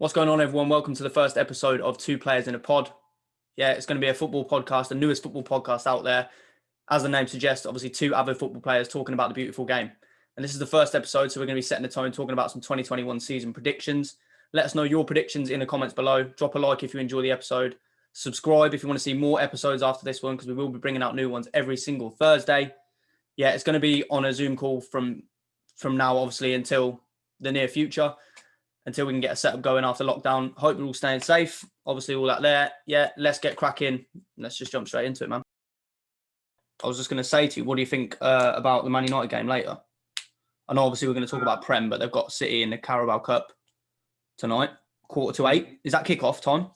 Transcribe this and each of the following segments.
What's going on, everyone? Welcome to the first episode of Two Players in a Pod. Yeah, it's going to be a football podcast, the newest football podcast out there. As the name suggests, obviously two avid football players talking about the beautiful game. And this is the first episode, so we're going to be setting the tone, talking about some 2021 season predictions. Let us know your predictions in the comments below. Drop a like if you enjoy the episode. Subscribe if you want to see more episodes after this one, because we will be bringing out new ones every single Thursday. Yeah, it's going to be on a Zoom call from now, obviously, until the near future, until we can get a setup going after lockdown. Hope we're all staying safe. Obviously, all that there. Yeah, let's get cracking. Let's just jump straight into it, man. I was just going to say to you, what do you think about the Man United game later? I know, obviously, we're going to talk about Prem, but they've got City in the Carabao Cup tonight, 7:45. Is that kickoff time?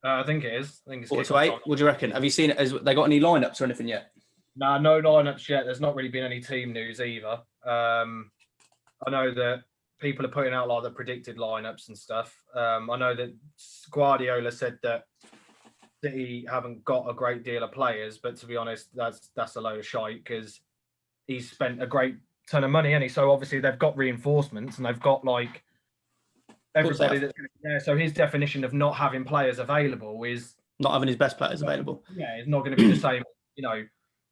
I think it is. I think it's 7:45. What do you reckon? Have you seen it? Has they got any lineups or anything yet? Nah, no lineups yet. There's not really been any team news either. I know that people are putting out like the predicted lineups and stuff. I know that Guardiola said that City haven't got a great deal of players, but to be honest, that's a load of shite because he's spent a great ton of money, hasn't he? So obviously they've got reinforcements and they've got like everybody that's going to be there. So his definition of not having players available is not having his best players available. Yeah, it's not going to be the same. You know,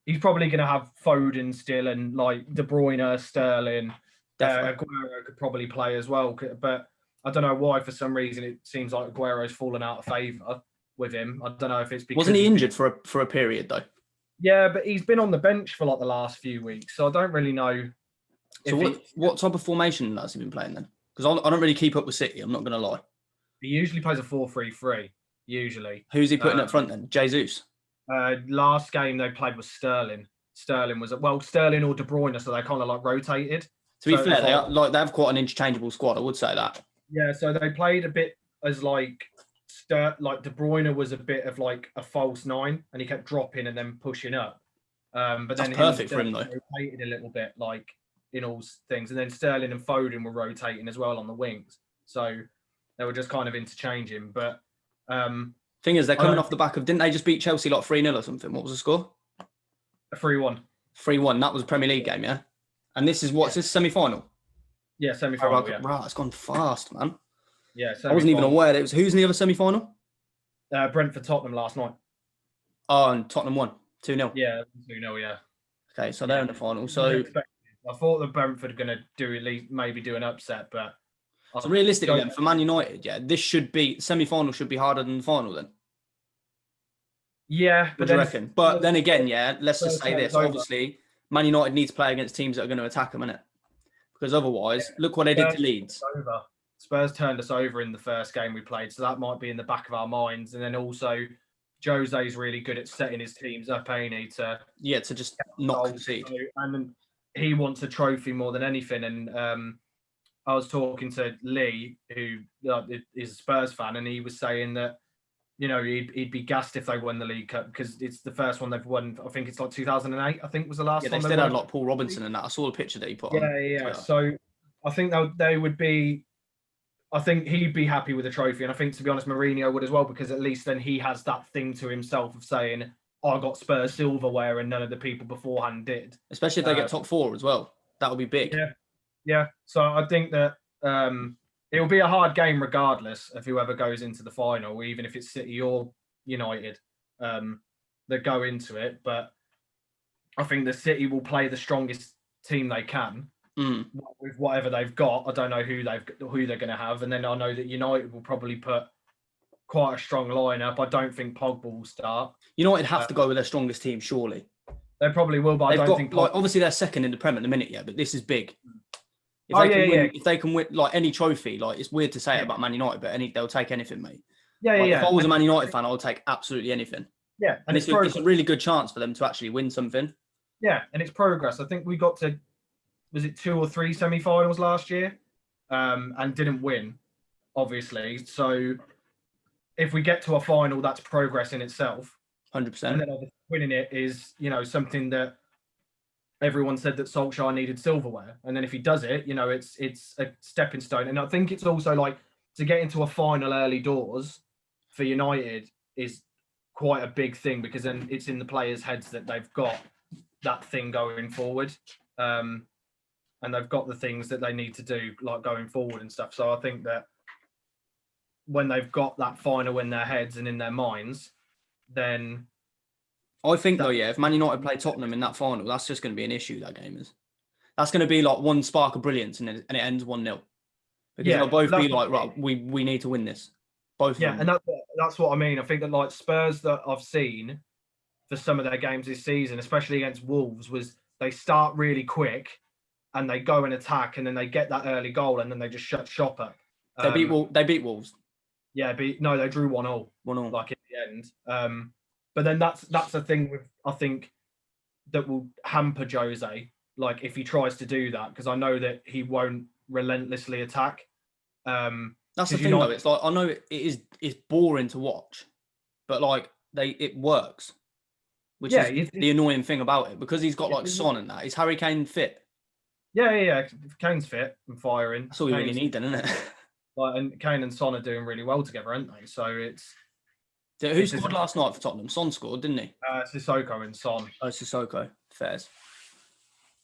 he's probably going to have Foden still and like De Bruyne, Sterling. Aguero could probably play as well, but I don't know why. For some reason, it seems like Aguero's fallen out of favour with him. I don't know if it's because wasn't he injured for a period though? Yeah, but he's been on the bench for like the last few weeks, so I don't really know. So what type of formation has he been playing then? Because I don't really keep up with City. I'm not going to lie. He usually plays a 4-3-3. Usually. Who's he putting up front then? Jesus. Last game they played was Sterling. Sterling or De Bruyne, so they kind of like rotated. To be fair, they have quite an interchangeable squad. I would say that. Yeah, so they played a bit as like De Bruyne was a bit of like a false nine, and he kept dropping and then pushing up. But that's then perfect for him though. Rotated a little bit, like in all things, and then Sterling and Foden were rotating as well on the wings. So they were just kind of interchanging. But thing is, they're coming off the back of, didn't they just beat Chelsea like 3-0 or something? What was the score? 3-1. 3-1. That was a Premier League game, yeah. And this is what's this semi-final? Yeah, semi-final. Yeah. Right, it's gone fast, man. Yeah, I wasn't even aware that it was. Who's in the other semi-final? Brentford Tottenham last night. Oh, and Tottenham won 2-0. Yeah, 2-0. Yeah. Okay, so they're in the final. So I thought that Brentford were going to do at least maybe do an upset, but so realistically, then for Man United, yeah, this should be semi-final should be harder than the final then. Yeah, what do you reckon? But then again, yeah, let's just say this. Obviously, Man United need to play against teams that are going to attack them, innit? Because otherwise, look what they did to Leeds. Spurs turned us over in the first game we played, so that might be in the back of our minds. And then also, Jose's really good at setting his teams up, ain't he? To just not concede. And he wants a trophy more than anything. And I was talking to Lee, who is a Spurs fan, and he was saying that, you know, he'd be gassed if they won the League Cup because it's the first one they've won. I think it's like 2008. I think was the last one. Yeah, they still had like Paul Robinson and that. I saw the picture that he put on. Yeah. So I think they would be. I think he'd be happy with the trophy, and I think, to be honest, Mourinho would as well, because at least then he has that thing to himself of saying, "I got Spurs silverware, and none of the people beforehand did." Especially if they get top four as well, that would be big. Yeah. So I think that. It will be a hard game regardless of whoever goes into the final, even if it's City or United that go into it. But I think the City will play the strongest team they can with whatever they've got. I don't know who they're going to have, and then I know that United will probably put quite a strong lineup. I don't think Pogba will start. United have to go with their strongest team, surely. They probably will, but I don't think. Obviously, they're second in the Prem at the minute, yeah, but this is big. If they can win like any trophy, like it's weird to say it about Man United, but they'll take anything, mate. If I was a Man United fan, I would take absolutely anything. Yeah, and it's a really good chance for them to actually win something. Yeah, and it's progress. I think we got to, was it 2 or 3 semi-finals last year, and didn't win, obviously. So if we get to a final, that's progress in itself. 100%. And then obviously winning it is, something that. Everyone said that Solskjaer needed silverware, and then if he does it, it's a stepping stone. And I think it's also like to get into a final early doors for United is quite a big thing, because then it's in the players' heads that they've got that thing going forward, and they've got the things that they need to do like going forward and stuff. So I think that when they've got that final in their heads and in their minds, then I think though, if Man United play Tottenham in that final, that's just going to be an issue. That game is. That's going to be like one spark of brilliance, and it ends 1-0 because they'll both be like, right, we need to win this. Both. Yeah, and that's what I mean. I think that like Spurs that I've seen for some of their games this season, especially against Wolves, was they start really quick and they go and attack, and then they get that early goal, and then they just shut shop up. They beat Wolves. Yeah, they drew 1-1. 1-1. Like at the end. But then that's the thing with, I think, that will hamper Jose. Like if he tries to do that, because I know that he won't relentlessly attack. That's the thing, though. It's like I know it's boring to watch, but like it works, which is the annoying thing about it, because he's got like Son and that. Is Harry Kane fit? Yeah. If Kane's fit and firing, that's all you really need, then, isn't it? Like, and Kane and Son are doing really well together, aren't they? So it's. Who scored last night for Tottenham? Son scored, didn't he? Sissoko and Son. Oh, Sissoko. Fairs.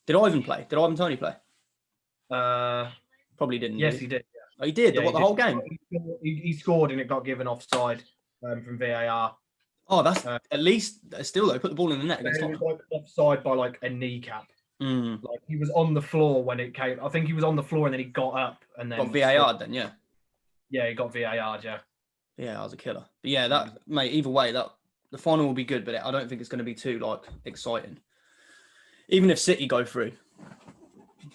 Did Ivan play? Did Ivan Toney play? Probably didn't. Yes, he did. Yeah. Oh, he did. Yeah, the whole game. He scored and it got given offside from VAR. Oh, that's at least still though. Put the ball in the net against Tottenham. It was like offside by like a kneecap. Like he was on the floor when it came. I think he was on the floor and then he got up and then got VAR. Then yeah. Yeah, he got VAR. Yeah. Yeah, I was a killer. But yeah, that mate. Either way, that the final will be good, but I don't think it's going to be too like exciting. Even if City go through. Do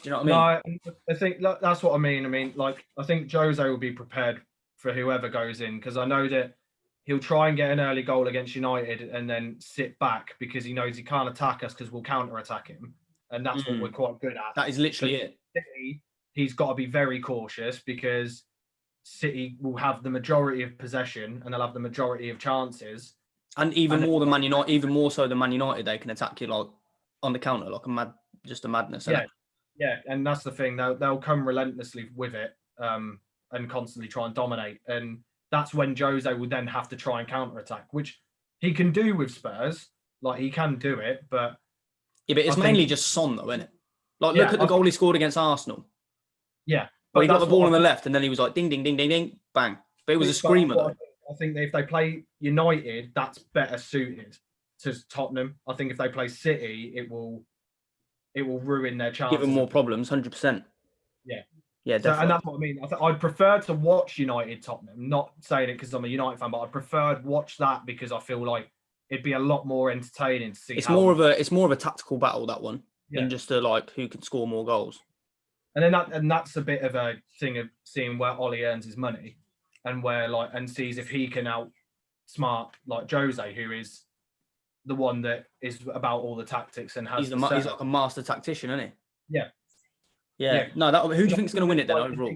you know what I mean? No, I think that's what I mean. I mean, like, I think Jose will be prepared for whoever goes in, because I know that he'll try and get an early goal against United and then sit back because he knows he can't attack us because we'll counter-attack him. And that's what we're quite good at. That is literally it. City, he's got to be very cautious because City will have the majority of possession and they'll have the majority of chances. And even more so than Man United, they can attack you like on the counter, like just a madness. Yeah, and that's the thing. They'll come relentlessly with it and constantly try and dominate. And that's when Jose will then have to try and counter-attack, which he can do with Spurs. Like, he can do it, but... Yeah, but it's mainly just Son, though, isn't it? Like, look at the goal he scored against Arsenal. Yeah. But he got the ball on the left, and then he was like, ding, ding, ding, ding, ding, bang. But it was a screamer, though. I think that if they play United, that's better suited to Tottenham. I think if they play City, it will ruin their chances. Give them more problems, 100%. Yeah. Yeah, definitely. And that's what I mean. I'd prefer to watch United Tottenham, not saying it because I'm a United fan, but I'd prefer to watch that because I feel like it'd be a lot more entertaining to see. It's more of a tactical battle, that one, than just who can score more goals. And that's a bit of a thing of seeing where Ollie earns his money and and sees if he can outsmart like Jose, who is the one that is about all the tactics and has. He's like a master tactician, isn't he? Yeah. No, who do you think is going to win it then overall?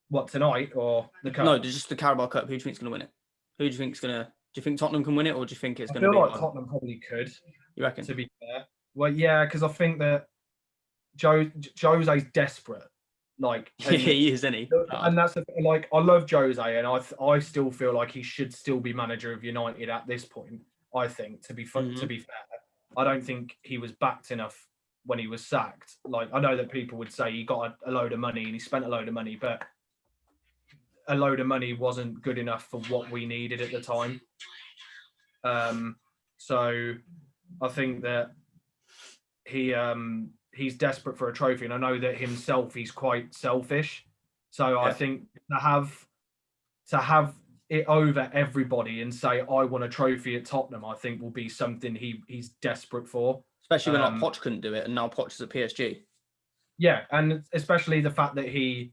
What, tonight or the cup? No, just the Carabao Cup. Who do you think is going to win it? Who do you think is going to? Do you think Tottenham can win it, or do you think it's going to be? I feel like Tottenham probably could. You reckon? To be fair, well, yeah, because I think that Jose's desperate. Like, he is, isn't he? And that's like, I love Jose, and I still feel like he should still be manager of United at this point. I think to be fair, I don't think he was backed enough when he was sacked. Like, I know that people would say he got a load of money and he spent a load of money, but a load of money wasn't good enough for what we needed at the time. So I think that he's desperate for a trophy, and I know that himself he's quite selfish. So I think to have it over everybody and say I want a trophy at Tottenham, I think will be something he's desperate for. Especially when Poch couldn't do it, and now Poch is at PSG. Yeah, and especially the fact that he,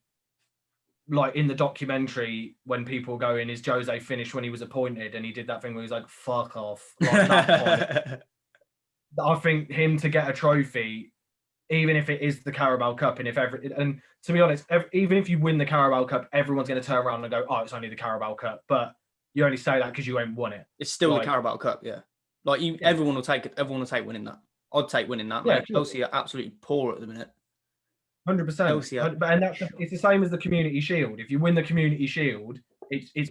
like in the documentary, when people go in, is Jose finished when he was appointed, and he did that thing where he was like, "Fuck off." Like, that I think him to get a trophy, even if it is the Carabao Cup, and to be honest, even if you win the Carabao Cup, everyone's going to turn around and go, "Oh, it's only the Carabao Cup," but you only say that because you ain't won it. It's still the Carabao Cup, yeah. Like everyone will take it. Everyone will take winning that. I'd take winning that. Yeah, Chelsea are absolutely poor at the minute. 100%. And it's the same as the Community Shield. If you win the Community Shield, it's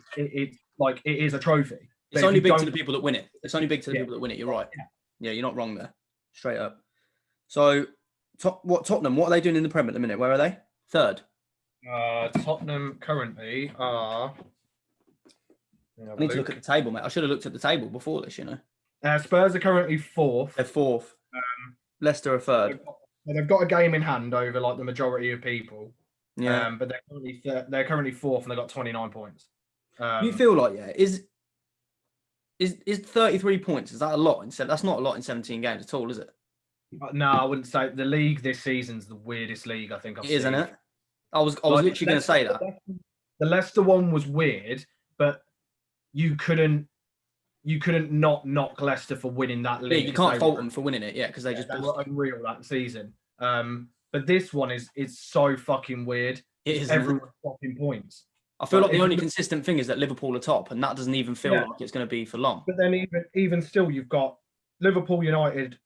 like it is a trophy. It's only big to the people that win it. It's only big to the people that win it. You're right. Yeah, you're not wrong there. Straight up. So, Tottenham? What are they doing in the Prem at the minute? Where are they? Third. Tottenham currently are I need to look at the table, mate. I should have looked at the table before this, Spurs are currently fourth. They're fourth. Leicester are third. They've got a game in hand over like the majority of people. Yeah. But they're currently fourth and they've got 29 points. You feel like, is 33 points? Is that a lot? That's not a lot in 17 games at all, is it? No, I wouldn't say. The league this season's the weirdest league I think I've seen. Isn't it? I was literally going to say that. The Leicester one was weird, but you couldn't not knock Leicester for winning that league. Yeah, you can't fault them for winning it, because they were unreal that season. But this one is so fucking weird. It is. Everyone's swapping points. I feel like the only consistent thing is that Liverpool are top, and that doesn't even feel like it's going to be for long. But then even still, you've got Liverpool, United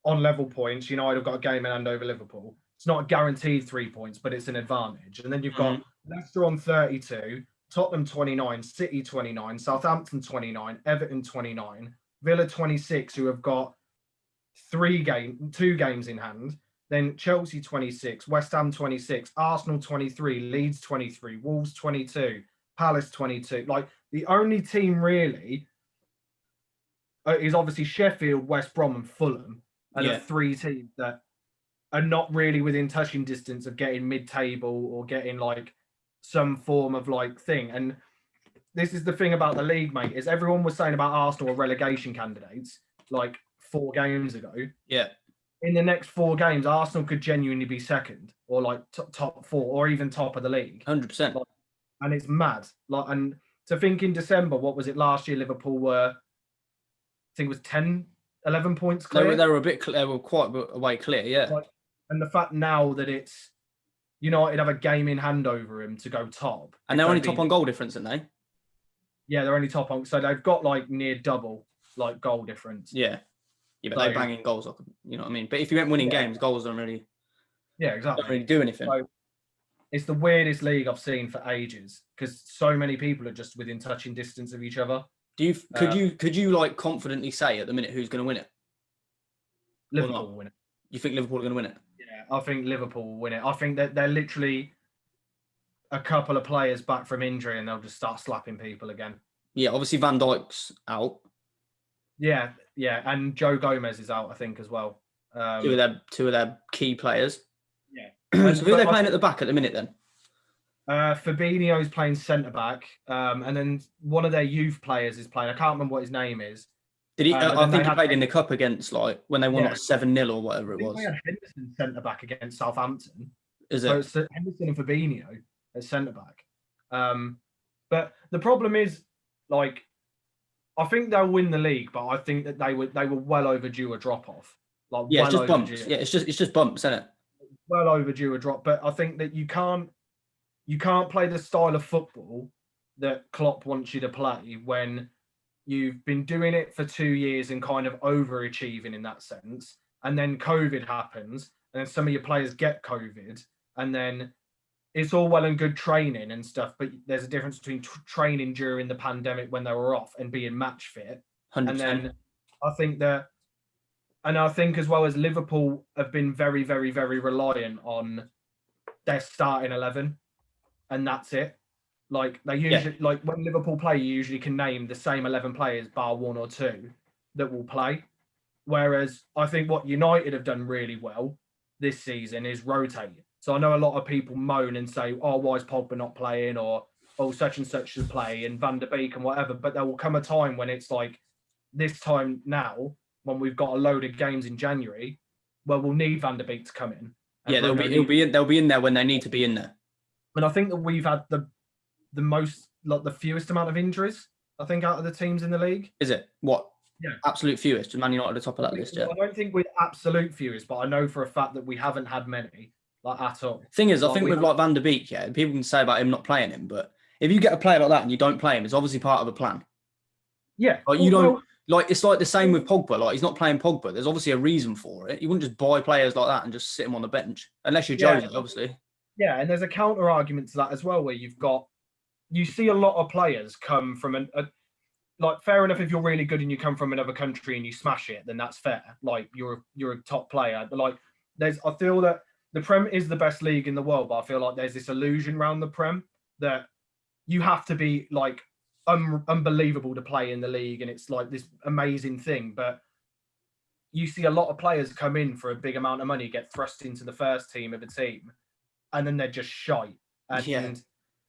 on level points. United have got a game in hand over Liverpool. It's not a guaranteed 3 points, but it's an advantage. And then you've got Leicester on 32, Tottenham 29, City 29, Southampton 29, Everton 29, Villa 26, who have got 2 games in hand. Then Chelsea 26, West Ham 26, Arsenal 23, Leeds 23, Wolves 22, Palace 22. Like the only team really is obviously Sheffield, West Brom, and Fulham, and the 3 teams that are not really within touching distance of getting mid-table or getting like some form of like thing. And this is the thing about the league, mate, is everyone was saying about Arsenal are relegation candidates like 4 games ago. Yeah. In the next 4 games, Arsenal could genuinely be second or like top 4 or even top of the league. 100%. Like, and it's mad. Like, and to think in December, what was it last year? Liverpool were, I think it was 10, 11 points clear. They were quite a way clear, yeah. Like, and the fact now that it's United have a game in hand over him to go top. And they're only top on goal difference, aren't they? Yeah, they're only top on. So they've got like near double like goal difference. Yeah. Yeah, but they bang in goals, you know what I mean? But if you weren't winning games, goals don't really exactly. Don't really do anything. So it's the weirdest league I've seen for ages because so many people are just within touching distance of each other. Could you like confidently say at the minute who's going to win it? Liverpool will win it. You think Liverpool are going to win it? Yeah, I think Liverpool will win it. I think that they're literally a couple of players back from injury and they'll just start slapping people again. Yeah, obviously Van Dijk's out. Yeah, and Joe Gomez is out, I think, as well. Two of their key players. Yeah. So who are they playing at the back at the minute then? Fabinho's playing centre back, and then one of their youth players is playing. I can't remember what his name is. Did he? I think he played in the cup against like when they won like 7-0 or whatever it was. They had Henderson centre back against Southampton. Is it? So it's Henderson and Fabinho at centre back. But the problem is, like, I think they'll win the league, but I think that they were well overdue a drop off. Like, yeah, it's just bumps. Yeah, it's just bumps, isn't it? Well overdue a drop, but I think that you can't play the style of football that Klopp wants you to play when you've been doing it for 2 years and kind of overachieving in that sense. And then COVID happens and then some of your players get COVID and then it's all well and good training and stuff, but there's a difference between training during the pandemic when they were off and being match fit. 100%. And then I think as well as Liverpool have been very, very, very reliant on their starting 11 and that's it. Like they usually, like when Liverpool play, you usually can name the same 11 players bar 1 or 2 that will play. Whereas I think what United have done really well this season is rotate. So I know a lot of people moan and say, oh, why is Pogba not playing? Or, oh, such and such should play and Van der Beek and whatever. But there will come a time when it's like this time now, when we've got a load of games in January, where we'll need Van der Beek to come in. Yeah, they'll be in there when they need to be in there. And I think that we've had the most, like the fewest amount of injuries, I think, out of the teams in the league. Is it? What? Yeah. Absolute fewest. Man United at the top of that list, yeah. I don't think we're absolute fewest, but I know for a fact that we haven't had many, like, at all. Thing is, I think with like Van der Beek, people can say about him not playing him, but if you get a player like that and you don't play him, it's obviously part of a plan. Yeah. Like you don't like it's like the same with Pogba. Like he's not playing Pogba. There's obviously a reason for it. You wouldn't just buy players like that and just sit them on the bench, unless you're Jose, obviously. Yeah, and there's a counter argument to that as well, where you see a lot of players come from like, fair enough, if you're really good and you come from another country and you smash it, then that's fair. Like you're a top player. But like I feel that the Prem is the best league in the world, but I feel like there's this illusion around the Prem that you have to be like unbelievable to play in the league, and it's like this amazing thing. But you see a lot of players come in for a big amount of money, get thrust into the first team of a team, and then they're just shite. And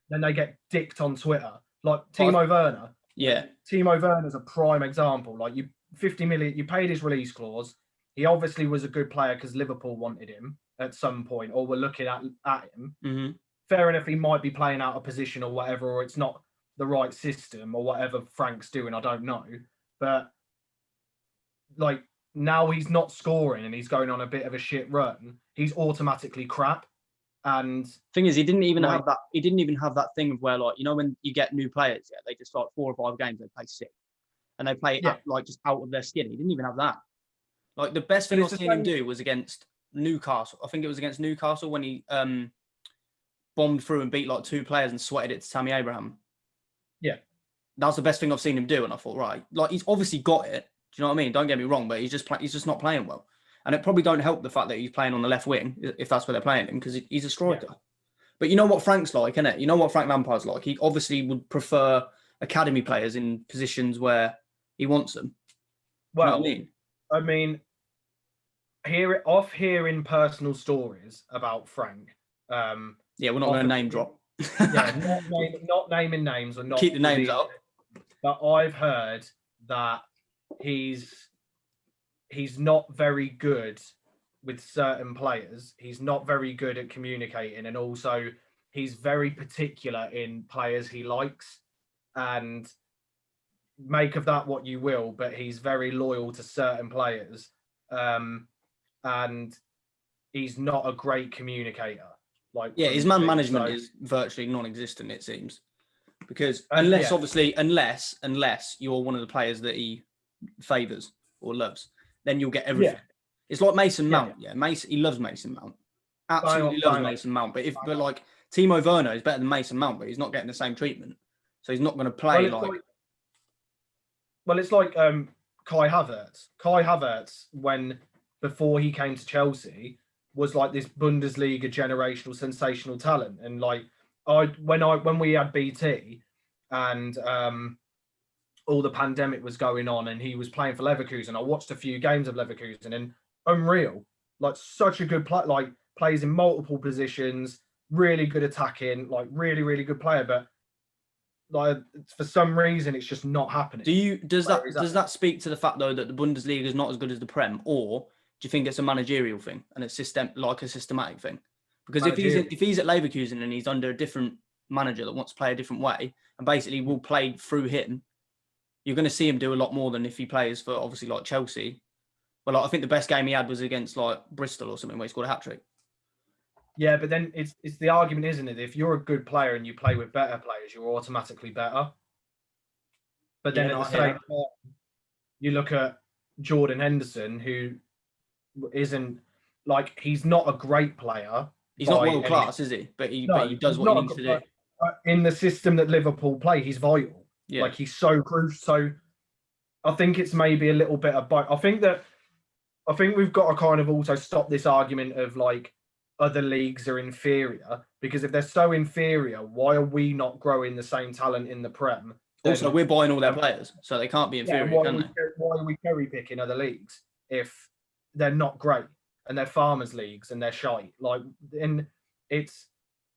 then they get dicked on Twitter. Like Timo Werner. Yeah. Timo Werner's a prime example. Like 50 million, you paid his release clause. He obviously was a good player because Liverpool wanted him at some point, or were looking at him. Mm-hmm. Fair enough, he might be playing out of position or whatever, or it's not the right system or whatever Frank's doing. I don't know. But like now he's not scoring and he's going on a bit of a shit run. He's automatically crap. And thing is, he didn't even have that. He didn't even have that thing of where, like, you know, when you get new players, they just like 4 or 5 games they play sick, and they play like just out of their skin. He didn't even have that. Like the best thing I've seen him do was against Newcastle. I think it was against Newcastle when he bombed through and beat like 2 players and sweated it to Tammy Abraham. Yeah, that's the best thing I've seen him do, and I thought, right, like he's obviously got it. Do you know what I mean? Don't get me wrong, but he's just not playing well. And it probably don't help the fact that he's playing on the left wing, if that's where they're playing him, because he's a striker. Yeah. But you know what Frank's like, innit? You know what Frank Lampard's like. He obviously would prefer academy players in positions where he wants them. Well, you know I mean, hearing personal stories about Frank. Yeah, we're not going to name drop. Yeah, not naming names or not keep the names out. But I've heard that he's not very good with certain players. He's not very good at communicating, and also he's very particular in players he likes. And make of that what you will, but he's very loyal to certain players. And he's not a great communicator. Like, yeah, his man management is virtually non-existent, it seems. Because unless you're one of the players that he favours or loves, then you'll get everything. Yeah. It's like Mason Mount. Yeah, Mason, he loves Mason Mount. Absolutely loves Mason Mount. But like Timo Werner is better than Mason Mount, but he's not getting the same treatment. So he's not going to play it's like Kai Havertz. Kai Havertz, before he came to Chelsea, was like this Bundesliga generational sensational talent. And like when we had BT and all the pandemic was going on and he was playing for Leverkusen, I watched a few games of Leverkusen and unreal. Like such a good player, like plays in multiple positions, really good attacking, like really, really good player. But like for some reason it's just not happening. Does that speak to the fact though that the Bundesliga is not as good as the Prem, or do you think it's a managerial thing and it's a systematic thing? Because if he's at Leverkusen and he's under a different manager that wants to play a different way and basically will play through him, you're going to see him do a lot more than if he plays for obviously like Chelsea. Well, like, I think the best game he had was against like Bristol or something where he scored a hat-trick. Yeah, but then it's the argument, isn't it? If you're a good player and you play with better players, you're automatically better. But then at the same time, you look at Jordan Henderson, who isn't like, he's not a great player. He's not world class, is he? But he does what he needs to do. In the system that Liverpool play, he's vital. Yeah. Like he's so crucial. So I think it's maybe a little bit of both. I think we've got to kind of also stop this argument of like other leagues are inferior, because if they're so inferior, why are we not growing the same talent in the Prem? Also, we're buying all their players, so they can't be inferior, can they? Why are we cherry picking other leagues if they're not great and they're farmers leagues and they're shite? Like, and it's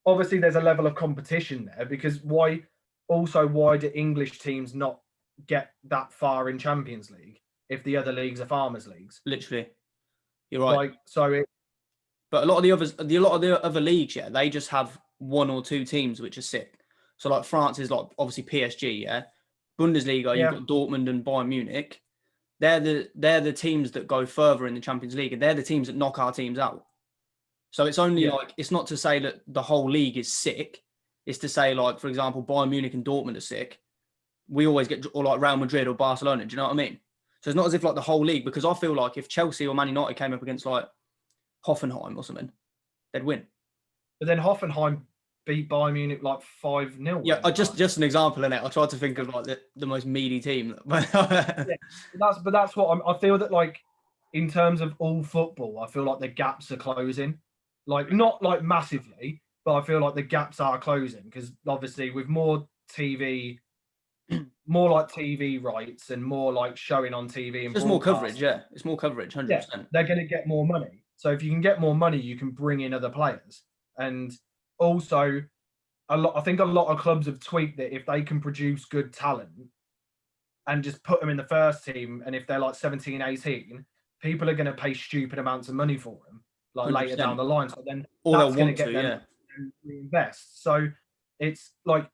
obviously there's a level of competition there, because why do English teams not get that far in Champions League if the other leagues are farmers leagues? Literally, you're right. But a lot of the other leagues, yeah, they just have 1 or 2 teams which are sick. So like France is like obviously PSG, yeah. Bundesliga, you've got Dortmund and Bayern Munich. They're the teams that go further in the Champions League, and they're the teams that knock our teams out. So it's only like, it's not to say that the whole league is sick. It's to say, like, for example, Bayern Munich and Dortmund are sick. We always get, or like Real Madrid or Barcelona. Do you know what I mean? So it's not as if like the whole league, because I feel like if Chelsea or Man United came up against like Hoffenheim or something, they'd win. But then Hoffenheim beat Bayern Munich like 5-0. Yeah, just an example in it. I tried to think of like the most meaty team. Yeah, but that's what I feel that, like, in terms of all football, I feel like the gaps are closing. Like, not like massively, but I feel like the gaps are closing, because obviously with more TV more like TV rights and more like showing on TV and Just more coverage, yeah. It's more coverage, 100%. Yeah, they're going to get more money. So if you can get more money, you can bring in other players. And also, I think a lot of clubs have tweaked that if they can produce good talent and just put them in the first team, and if they're like 17, 18, people are going to pay stupid amounts of money for them, like 100%. later down the line. So then or that's they'll going want to get them yeah. to reinvest. So it's like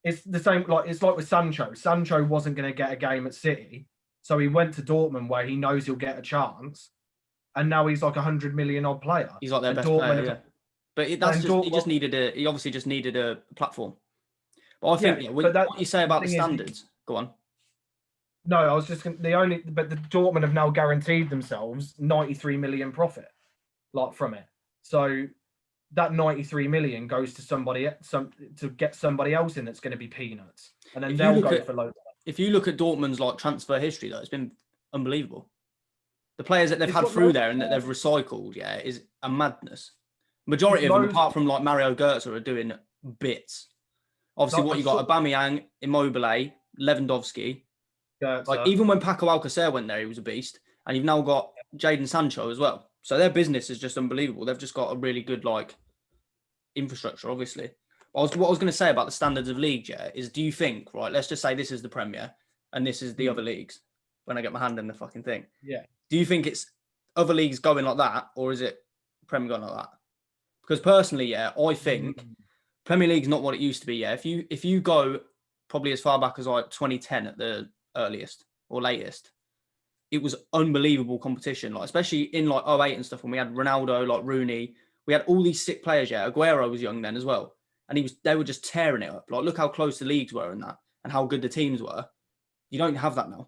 it's the same. Like it's like with Sancho. Sancho wasn't going to get a game at City, so he went to Dortmund where he knows he'll get a chance, and now he's like 100 million odd player. He's like their best Dortmund player, yeah. But he just needed a platform. But I think what you say about the standards. Go on. No, I was just but the Dortmund have now guaranteed themselves 93 million profit, like from it. So that 93 million goes to somebody, to get somebody else in that's going to be peanuts, and then they'll go for loads. If you look at Dortmund's like transfer history, though, it's been unbelievable. The players that they've had through there and that they've recycled, yeah, is a madness. Majority of them, apart from like Mario Götze, are doing bits. Obviously, what you got: Aubameyang, Immobile, Lewandowski. Like even when Paco Alcacer went there, he was a beast, and you've now got Jadon Sancho as well. So their business is just unbelievable. They've just got a really good like infrastructure, obviously. What I was going to say about the standards of league, yeah, is do you think, right? Let's just say this is the Premier and this is the other leagues. When I get my hand in the fucking thing, yeah. Do you think it's other leagues going like that, or is it Premier going like that? Because personally, yeah, I think Premier League's not what it used to be. Yeah, if you go probably as far back as like 2010 at the earliest or latest, it was unbelievable competition. Like especially in like 08 and stuff when we had Ronaldo, like Rooney, we had all these sick players. Yeah, Aguero was young then as well, and they were just tearing it up. Like look how close the leagues were and that, and how good the teams were. You don't have that now.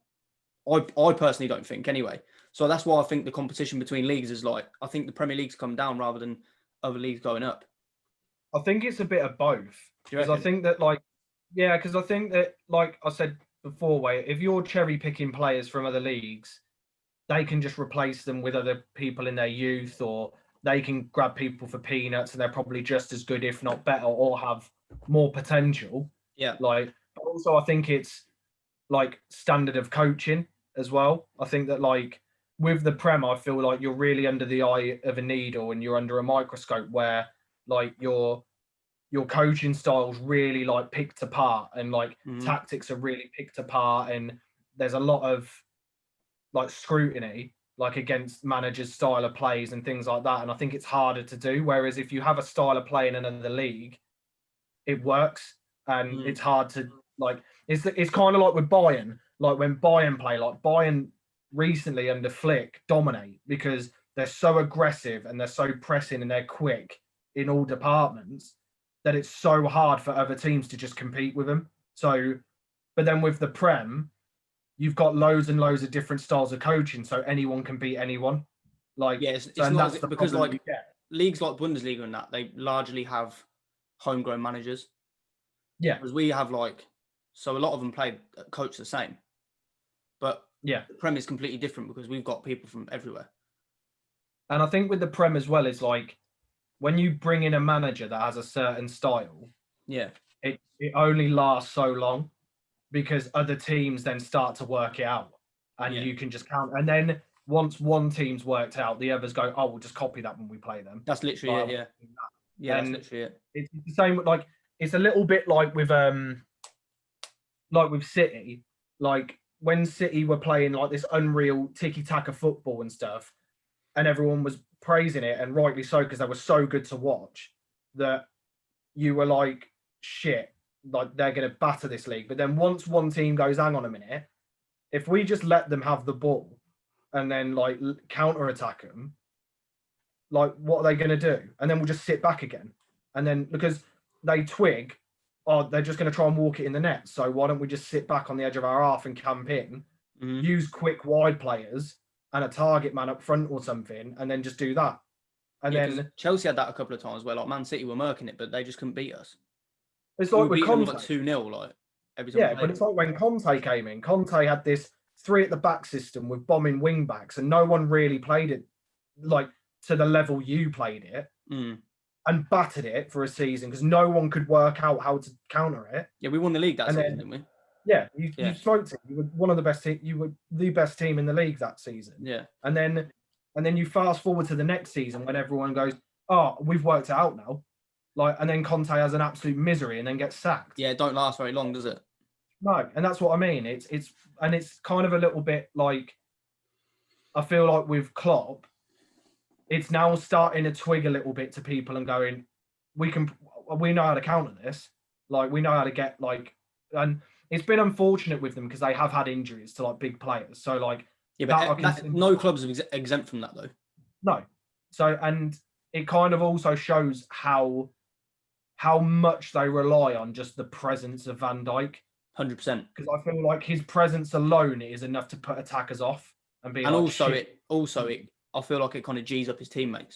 I personally don't think anyway. So that's why I think the competition between leagues is like, I think the Premier League's come down rather than other leagues going up. I think it's a bit of both. Because I think that because I think that, like I said before, if you're cherry picking players from other leagues, they can just replace them with other people in their youth, or they can grab people for peanuts and they're probably just as good, if not better, or have more potential. Yeah. But also I think it's like standard of coaching as well. I think that with the Prem, I feel like you're really under the eye of a needle and you're under a microscope where like your coaching style's really like picked apart and tactics are really picked apart, and there's a lot of like scrutiny like against managers' style of plays and things like that. And I think it's harder to do. Whereas if you have a style of play in another league, it works, and it's hard to it's kind of like with Bayern, like when Bayern play, like Bayern recently under Flick dominate because they're so aggressive and they're so pressing and they're quick in all departments that it's so hard for other teams to just compete with them. So, but then with the Prem, you've got loads and loads of different styles of coaching, so anyone can beat anyone. It's not because like leagues like Bundesliga and that, they largely have homegrown managers. Yeah, because we have so a lot of them coach the same, but the Prem is completely different because we've got people from everywhere. And I think with the Prem as well is like when you bring in a manager that has a certain style, it only lasts so long because other teams then start to work it out, and you can just count. And then once one team's worked out, the others go, "Oh, we'll just copy that when we play them." That's literally it. Yeah, and that's literally it. It's the same. Like it's a little bit like with City, like when City were playing like this unreal tiki-taka football and stuff, and everyone was praising it, and rightly so, because they were so good to watch, that you were like, shit, like they're going to batter this league. But then once one team goes, hang on a minute, if we just let them have the ball and then like counter-attack them, like what are they going to do? And then we'll just sit back again. And then because they twig, they're just going to try and walk it in the net. So why don't we just sit back on the edge of our half and camp in, use quick wide players and a target man up front or something, and then just do that. And then Chelsea had that a couple of times where like Man City were murking it, but they just couldn't beat us. It's like with Conte, 2-0, like every time. Yeah, but it's like when Conte came in. Conte had this 3 at the back system with bombing wing backs, and no one really played it like to the level you played it. And battered it for a season because no one could work out how to counter it. Yeah, we won the league that season, didn't we? Yeah, you Yeah. smoked it. You were one of the best. You were the best team in the league that season. Yeah. And then you fast forward to the next season when everyone goes, "Oh, we've worked it out now." Like, and then Conte has an absolute misery and then gets sacked. Yeah, it don't last very long, does it? No, and that's what I mean. It's kind of a little bit like, I feel like with Klopp, it's now starting to twig a little bit to people and going, we know how to counter this. Like, we know how to get like, and it's been unfortunate with them because they have had injuries to like big players. So like, Yeah, but no clubs are exempt from that though. No. So, and it kind of also shows how much they rely on just the presence of Van Dijk. 100%. Because I feel like his presence alone is enough to put attackers off and be And like, also shit. I feel like it kind of G's up his teammates.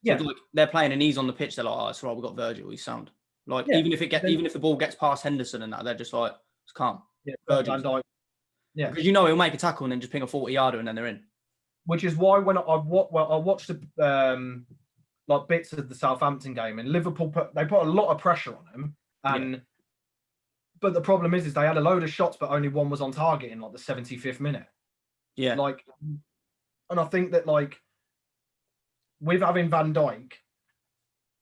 So Yeah. like they're playing and he's on the pitch, they're like, oh, it's right, we've got Virgil, he's sound. Like Yeah. even if the ball gets past Henderson and that, they're just like, it's calm. Yeah, Virgil's Van Dijk. Yeah. Because you know he'll make a tackle and then just ping a 40-yarder and then they're in. Which is why when I watched the like bits of the Southampton game, and Liverpool put a lot of pressure on him, and but the problem is they had a load of shots, but only one was on target in like the 75th minute. Yeah. Like, and I think that like with having Van Dijk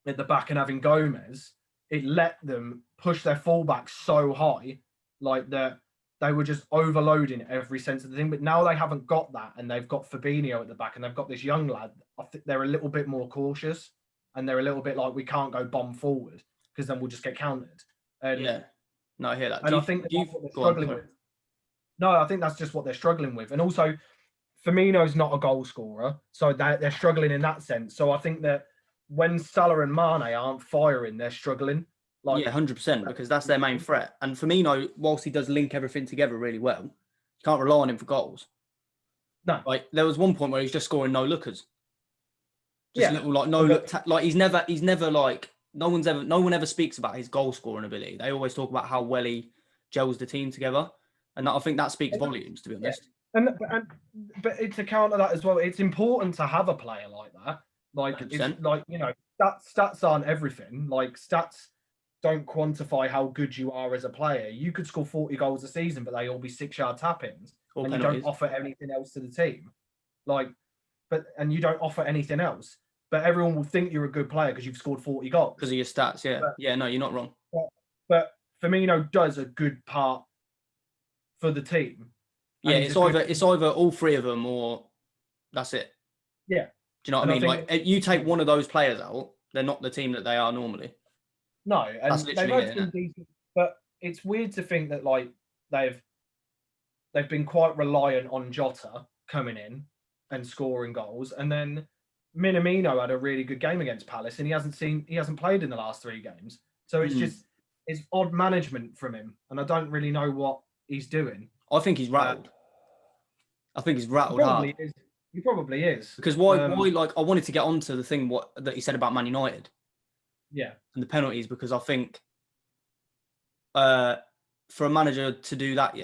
at the back and having Gomez, it let them push their fullback so high, like that they were just overloading every sense of the thing. But now they haven't got that, and they've got Fabinho at the back, and they've got this young lad. I think they're a little bit more cautious, and they're a little bit like, we can't go bomb forward because then we'll just get countered. And yeah. No, I hear that. And I think that's what they're struggling with. No, I think that's just what they're struggling with. And also, Firmino's not a goal scorer, so they're struggling in that sense. So I think that when Salah and Mane aren't firing, they're struggling. Like, yeah, 100%, because that's their main threat. And Firmino, whilst he does link everything together really well, you can't rely on him for goals. No. Like, there was one point where he's just scoring no-lookers. Just little, like, no-look... like, he's never, like... No one ever speaks about his goal-scoring ability. They always talk about how well he gels the team together. And I think that speaks volumes, to be honest. But it's to counter that as well. It's important to have a player like that. Like, 100%. It's like, you know, stats aren't everything. Like, stats don't quantify how good you are as a player. You could score 40 goals a season, but they all be 6-yard tap-ins, and penalties. You don't offer anything else to the team. Like, and you don't offer anything else. But everyone will think you're a good player because you've scored 40 goals. Because of your stats, yeah. Yeah, no, you're not wrong. But Firmino does a good part for the team. Yeah, it's either all three of them or that's it. Yeah. Do you know what I mean? Like, you take one of those players out, they're not the team that they are normally. No, and they've been decent, but it's weird to think that like they've been quite reliant on Jota coming in and scoring goals, and then Minamino had a really good game against Palace, and he hasn't played in the last 3 games. So it's just it's odd management from him, and I don't really know what he's doing. I think he's rattled. I think he's rattled hard. He probably is. Because why? Like, I wanted to get onto the thing that he said about Man United. Yeah. And the penalties, because I think for a manager to do that,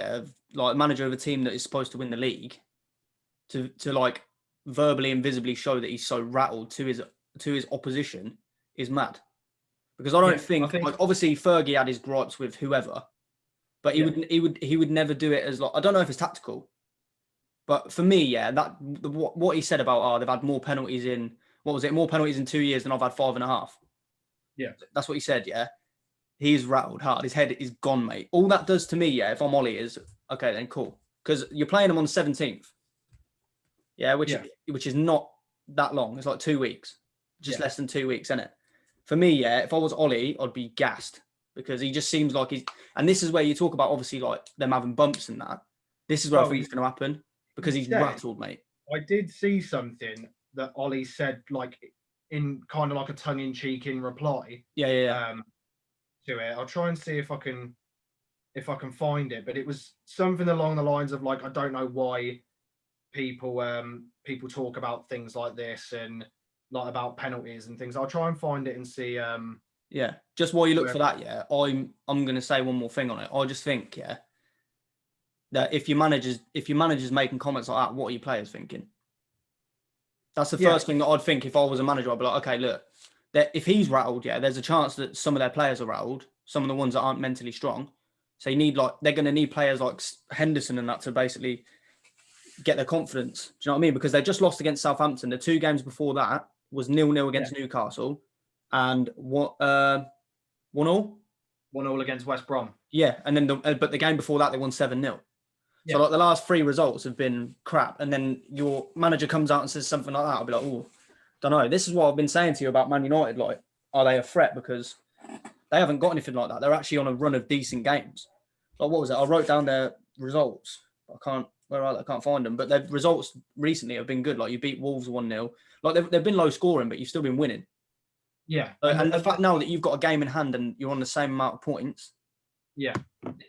like manager of a team that is supposed to win the league, to like verbally and visibly show that he's so rattled to his opposition is mad. Because I don't think like, obviously Fergie had his gripes with whoever, but he would never do it as like, I don't know if it's tactical, but for me, what he said about they've had more penalties in more penalties in 2 years than I've had 5.5. Yeah, that's what he said. Yeah, he's rattled hard. His head is gone, mate. All that does to me, if I'm Ollie, is okay. Then cool, because you're playing him on the 17th. Yeah, which is not that long. It's like 2 weeks, just less than 2 weeks, isn't it? For me, if I was Ollie, I'd be gassed because he just seems like he's. And this is where you talk about obviously like them having bumps and that. This is where I think it's going to happen because he's rattled, mate. I did see something that Ollie said, like in kind of like a tongue-in-cheek in reply. Yeah. To it, I'll try and see if I can find it, but it was something along the lines of like, I don't know why people talk about things like this and like about penalties and things. I'll try and find it and see. Just while you look for that, I'm going to say one more thing on it. I just think, that if your manager's making comments like that, what are your players thinking? That's the first thing that I'd think if I was a manager. I'd be like, okay, look, that if he's rattled, there's a chance that some of their players are rattled, some of the ones that aren't mentally strong. So they're going to need players like Henderson and that to basically get their confidence. Do you know what I mean? Because they just lost against Southampton. The 2 games before that was 0-0 against Newcastle and 1-1 all. 1-1 against West Brom. Yeah, and then but the game before that they won 7-0. Yeah. So like the last 3 results have been crap, and then your manager comes out and says something like that. I'll be like, oh, don't know. This is what I've been saying to you about Man United. Like, are they a threat? Because they haven't got anything like that. They're actually on a run of decent games. Like, what was it? I wrote down their results. Where are they? I can't find them. But their results recently have been good. Like, you beat Wolves 1-0. Like, they've been low scoring, but you've still been winning. Yeah. And the fact now that you've got a game in hand and you're on the same amount of points. Yeah.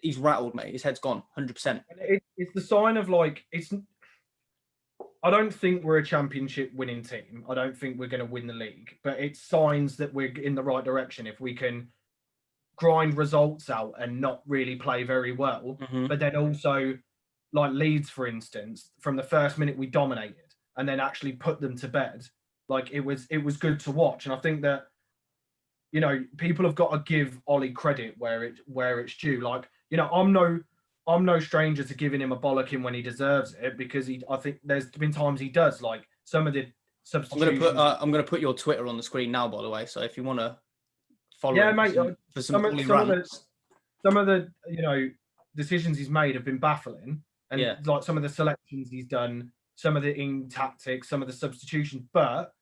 He's rattled, mate. His head's gone, 100%. It's the sign of like, I don't think we're a championship winning team. I don't think we're going to win the league, but it's signs that we're in the right direction if we can grind results out and not really play very well. Mm-hmm. But then also, like Leeds, for instance, from the first minute we dominated and then actually put them to bed. Like it was good to watch. And I think that, you know, people have got to give Ollie credit where it's due. Like, you know, I'm no stranger to giving him a bollocking when he deserves it, because I think there's been times he does, like some of the substitutions. I'm gonna put your Twitter on the screen now, by the way. So if you want to follow, yeah, mate. For some of the you know decisions he's made have been baffling, and like some of the selections he's done, some of the in tactics, some of the substitutions, but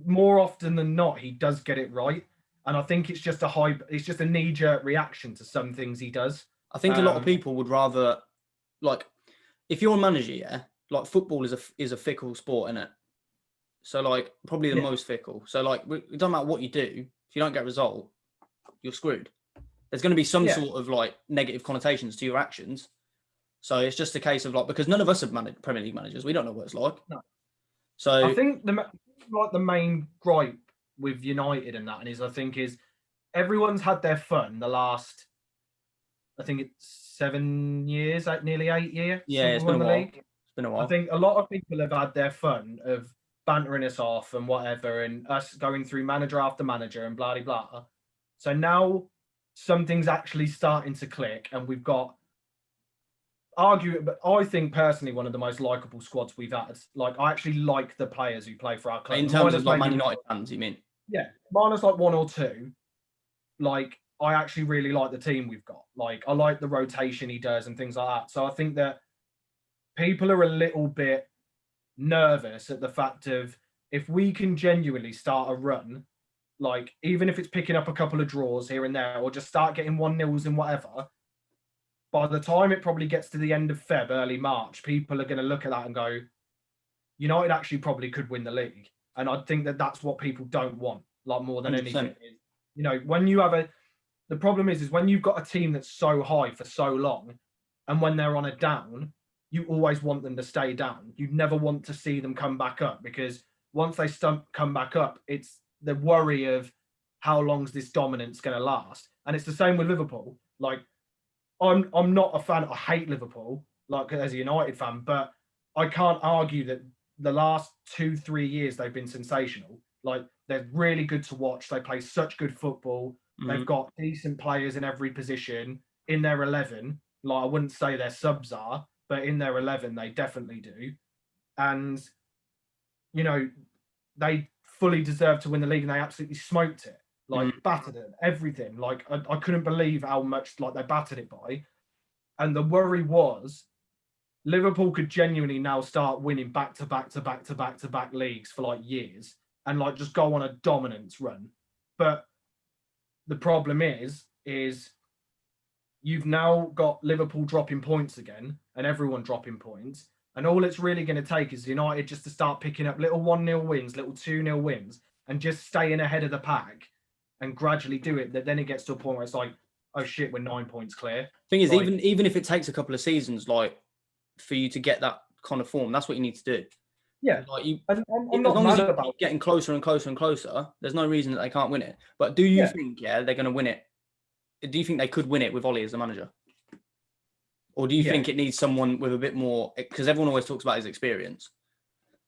more often than not, he does get it right. And I think it's just a knee-jerk reaction to some things he does. I think a lot of people would rather, like, if you're a manager, like football is a fickle sport, isn't it? So like probably the most fickle. So like it doesn't matter what you do, if you don't get a result, you're screwed. There's going to be some sort of like negative connotations to your actions. So it's just a case of like, because none of us have managed Premier League managers, we don't know what it's like. No. So I think the main gripe with United and that is everyone's had their fun the last, I think it's 7 years, nearly 8 years. Yeah, it's been a while. It's been a while. I think a lot of people have had their fun of bantering us off and whatever, and us going through manager after manager and blah, blah, blah. So now something's actually starting to click, and we've got but I think personally one of the most likable squads we've had. Like, I actually like the players who play for our club. In terms of like Man United fans, you mean? Yeah, minus like 1 or 2. Like, I actually really like the team we've got. Like, I like the rotation he does and things like that. So I think that people are a little bit nervous at the fact of, if we can genuinely start a run, like even if it's picking up a couple of draws here and there, or just start getting 1-0s and whatever, by the time it probably gets to the end of Feb, early March, people are going to look at that and go, United actually probably could win the league. And I think that that's what people don't want, like more than 100%. Anything. You know, when you have the problem is when you've got a team that's so high for so long, and when they're on a down, you always want them to stay down. You never want to see them come back up, because once they come back up, it's the worry of how long's this dominance going to last. And it's the same with Liverpool. Like, I'm not a fan. I hate Liverpool, like as a United fan, but I can't argue that the last 2-3 years they've been sensational. Like, they're really good to watch. They play such good football. Mm-hmm. They've got decent players in every position in their 11. Like, I wouldn't say their subs are, but in their 11 they definitely do. And you know, they fully deserve to win the league, and they absolutely smoked it. Like, battered it, everything. Like, I couldn't believe how much like they battered it by. And the worry was Liverpool could genuinely now start winning back to back leagues for like years, and like just go on a dominance run. But the problem is you've now got Liverpool dropping points again, and everyone dropping points. And all it's really going to take is United just to start picking up little 1-0 wins, little 2-0 wins, and just staying ahead of the pack and gradually do it. That then it gets to a point where it's like, oh shit, we're 9 points clear. Thing is, like, even if it takes a couple of seasons, like, for you to get that kind of form, that's what you need to do. Yeah. Like, I'm not as long mad as about getting closer and closer and closer, there's no reason that they can't win it. But do you think, they're going to win it? Do you think they could win it with Ollie as the manager? Or do you think it needs someone with a bit more? Because everyone always talks about his experience.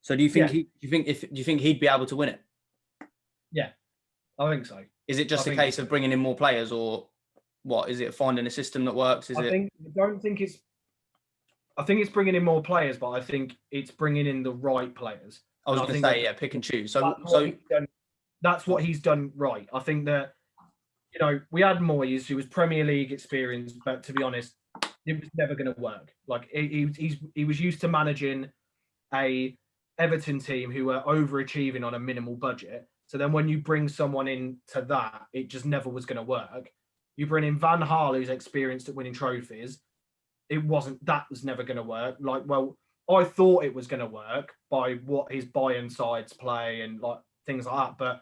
So do you think do you think he'd be able to win it? Yeah, I think so. Is it just a case of bringing in more players, or what is it? Finding a system that works? I think it's bringing in more players, but I think it's bringing in the right players. I was going to say, pick and choose. So that's what he's done right. I think that, we had Moyes, who was Premier League experienced, but to be honest, it was never going to work. Like he was used to managing a Everton team who were overachieving on a minimal budget. So then when you bring someone into that, it just never was going to work. You bring in Van Gaal, who's experienced at winning trophies. That was never going to work. I thought it was going to work by what his buy-in sides play and like things like that. But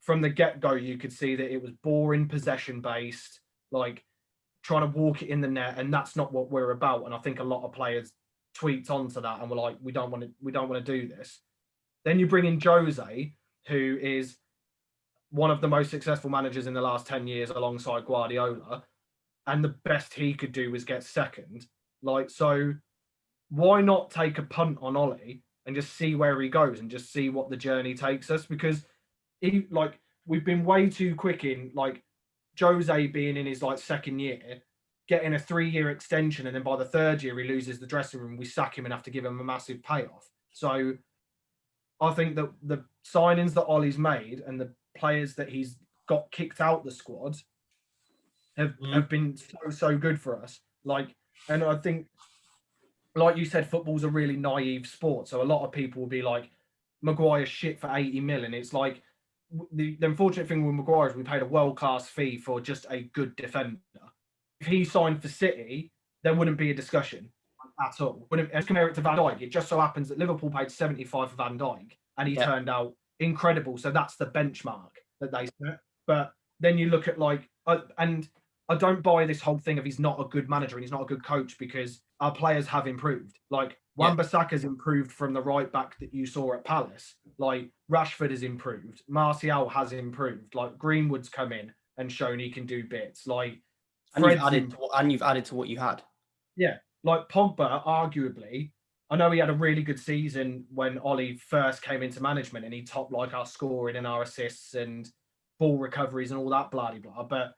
from the get-go, you could see that it was boring, possession-based, like trying to walk it in the net, and that's not what we're about. And I think a lot of players tweaked onto that and were like, we don't want to do this. Then you bring in Jose, who is one of the most successful managers in the last 10 years alongside Guardiola, and the best he could do was get second. So why not take a punt on Ollie and just see where he goes and just see what the journey takes us? Because we've been way too quick in Jose being in his second year, getting a 3-year extension, and then by the third year he loses the dressing room. We sack him and have to give him a massive payoff. So I think that the signings that Ollie's made and the players that he's got kicked out the squad have been so good for us. And I think, like you said, football's a really naive sport. So a lot of people will be like, Maguire's shit for 80 million. It's like, the unfortunate thing with Maguire is we paid a world-class fee for just a good defender. If he signed for City, there wouldn't be a discussion at all. Let's compare it to Van Dijk. It just so happens that Liverpool paid 75 for Van Dijk, and he turned out incredible. So that's the benchmark that they set. But then you look at and I don't buy this whole thing of he's not a good manager and he's not a good coach, because our players have improved. Wan-Bissaka's improved from the right back that you saw at Palace. Rashford has improved. Martial has improved. Greenwood's come in and shown he can do bits. And you've added to what you had. Yeah. Pogba, arguably, I know he had a really good season when Ollie first came into management and he topped our scoring and our assists and ball recoveries and all that blah blah. But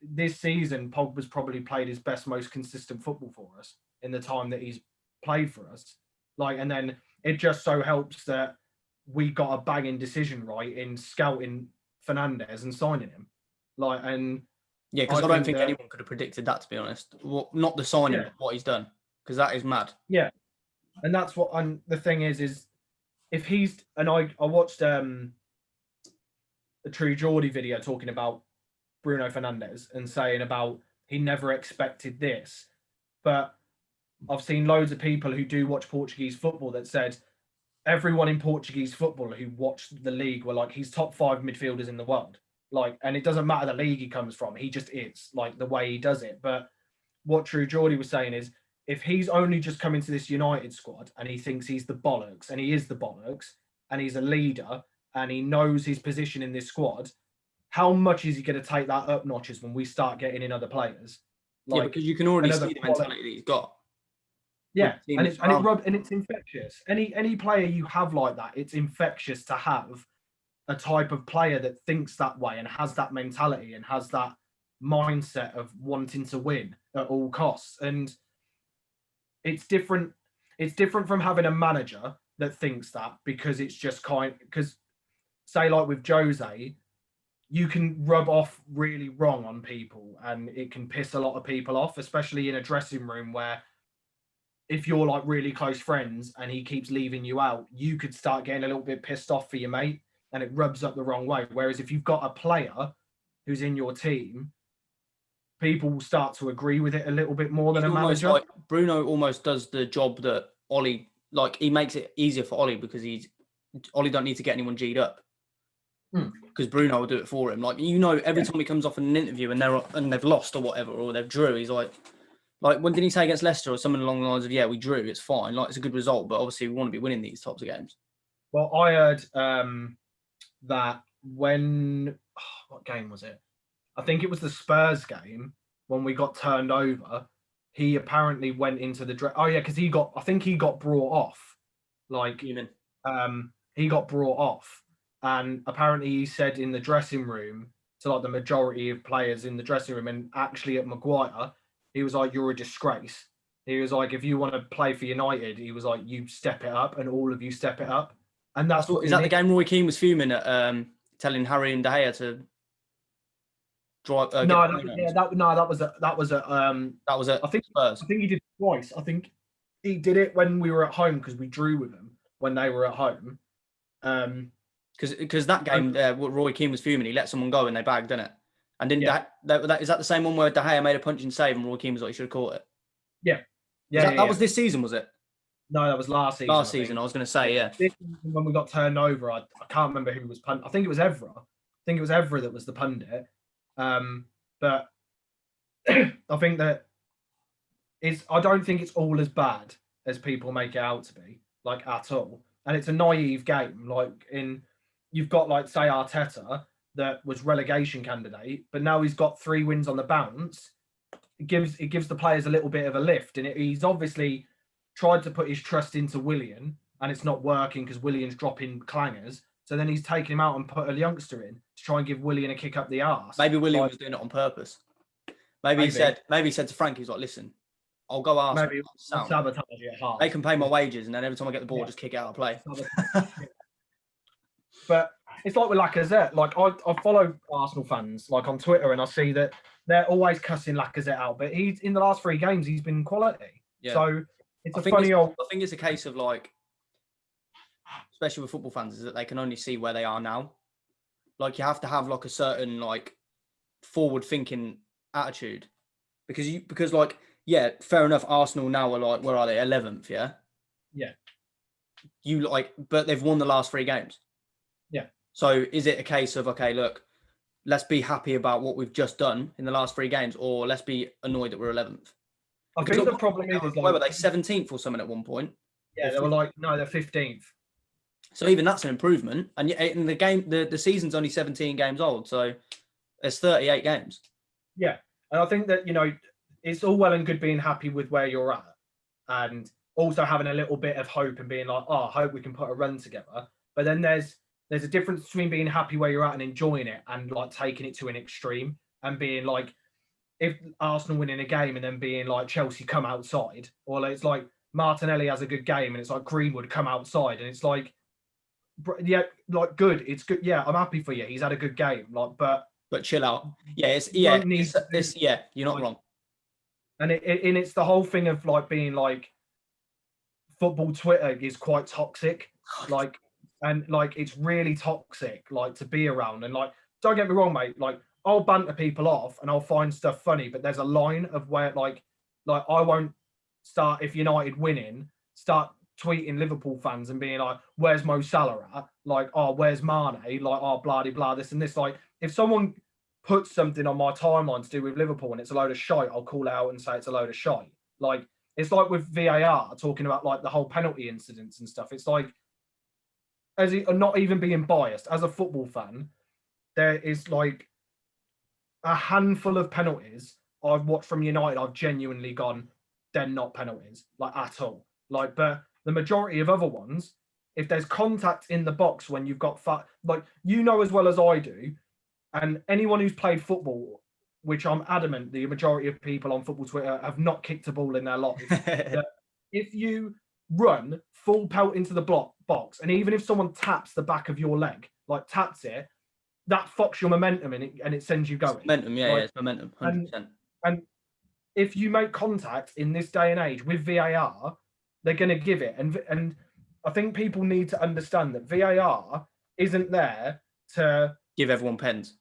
this season, Pogba's probably played his best, most consistent football for us in the time that he's played for us. And then it just so helps that we got a banging decision right in scouting Fernandes and signing him. Because I don't think anyone could have predicted that, to be honest. Well, not the signing, but what he's done, because that is mad. Yeah, and that's what. And the thing is if he's, and I watched the True Geordie video talking about Bruno Fernandes and saying about he never expected this, but I've seen loads of people who do watch Portuguese football that said everyone in Portuguese football who watched the league were he's top 5 midfielders in the world. And it doesn't matter the league he comes from, he just is, the way he does it. But what True Geordie was saying is, if he's only just come into this United squad and he thinks he's the bollocks, and he is the bollocks, and he's a leader, and he knows his position in this squad, how much is he going to take that up notches when we start getting in other players? Because you can already see the mentality that he's got. Yeah, and it's infectious. Any player you have like that, it's infectious to have a type of player that thinks that way and has that mentality and has that mindset of wanting to win at all costs. And it's different. It's different from having a manager that thinks that, because it's just because say with Jose, you can rub off really wrong on people and it can piss a lot of people off, especially in a dressing room where if you're really close friends and he keeps leaving you out, you could start getting a little bit pissed off for your mate and it rubs up the wrong way. Whereas if you've got a player who's in your team, people will start to agree with it a little bit more than a manager. Bruno almost does the job that Ollie, he makes it easier for Ollie, because Ollie don't need to get anyone G'd up. Because Bruno will do it for him. Every time he comes off in an interview and they've lost or whatever, or they've drew, he's when did he say against Leicester or something along the lines of, we drew, it's fine, it's a good result, but obviously we want to be winning these types of games. Well, I heard that when, what game was it? I think it was the Spurs game when we got turned over. He apparently went into the because he got brought off. He got brought off, and apparently he said in the dressing room to like the majority of players in the dressing room, and actually at Maguire, he was like, "You're a disgrace." He was like, "If you want to play for United," he was like, "You step it up, and all of you step it up." And that's what Is that the game Roy Keane was fuming at telling Harry and De Gea to drive? No, that was That was at I think Spurs. he did it twice. I think he did it when we were at home because we drew with them when they were at home. Because that game, Roy Keane was fuming. He let someone go and they bagged, didn't it? And didn't is that the same one where De Gea made a punching save and Roy Keane was like, "You should have caught it"? Yeah, That was this season, was it? No, that was last season. Last season, I was going to say, yeah. This season, when we got turned over, I can't remember who was pundit. I think it was Evra. I think it was Evra that was the pundit. But I think that I don't think it's all as bad as people make it out to be, like at all. And it's a naive game. Like you've got like say Arteta that was relegation candidate, but now he's got 3 wins on the bounce. It gives the players a little bit of a lift, and he's obviously tried to put his trust into Willian, and it's not working because Willian's dropping clangers. So then he's taken him out and put a youngster in to try and give Willian a kick up the arse. Maybe Willian was doing it on purpose. Maybe he said to Frank, he's like, "Listen, I'll go ask. Maybe sabotage it hard. They can pay my wages, and then every time I get the ball, just kick it out of play." But it's like with Lacazette. Like I follow Arsenal fans like on Twitter, and I see that they're always cussing Lacazette out. But he's in the last 3 games, he's been quality. Yeah. So it's I think it's a case of like, especially with football fans, is that they can only see where they are now. Like you have to have like a certain like forward thinking attitude, because like, yeah, fair enough. Arsenal now are like, where are they? 11th, yeah. Yeah. But they've won the last 3 games. Yeah. So is it a case of, okay, look, let's be happy about what we've just done in the last 3 games, or let's be annoyed that we're 11th? I think the problem is where were they? 17th or something at one point? Yeah, they were like, no, they're 15th. So even that's an improvement. And in the game, the season's only 17 games old, so there's 38 games. Yeah, and I think that it's all well and good being happy with where you're at, and also having a little bit of hope and being like, oh, I hope we can put a run together. But then there's a difference between being happy where you're at and enjoying it, and like taking it to an extreme and being like, if Arsenal winning a game and then being like Chelsea come outside, or it's like Martinelli has a good game and it's like Greenwood come outside, and it's like, yeah, like good, it's good. Yeah, I'm happy for you. He's had a good game, like, but chill out. Yeah, you're not wrong. And it's the whole thing of like being like, football Twitter is quite toxic, like, and like it's really toxic, like to be around. And like, don't get me wrong, mate. Like, I'll banter people off and I'll find stuff funny, but there's a line of where like I won't start, if United winning, start tweeting Liverpool fans and being like, "Where's Mo Salah at?" Like, "Oh, where's Mane?" Like, "Oh, blah blah this and this." Like, if someone puts something on my timeline to do with Liverpool and it's a load of shite, I'll call it out and say it's a load of shite. Like, it's like with VAR talking about like the whole penalty incidents and stuff. It's like, not even being biased as a football fan, there is like a handful of penalties I've watched from United. I've genuinely gone, they're not penalties, like at all. Like, but the majority of other ones, if there's contact in the box when you've got like, as well as I do, and anyone who's played football, which I'm adamant the majority of people on football Twitter have not kicked a ball in their life. If you run full pelt into the box, and even if someone taps the back of your leg, like taps it, that fucks your momentum and it sends you going. It's momentum, yeah, it's momentum, 100%. And if you make contact in this day and age with VAR, they're going to give it. And I think people need to understand that VAR isn't there to give everyone pens.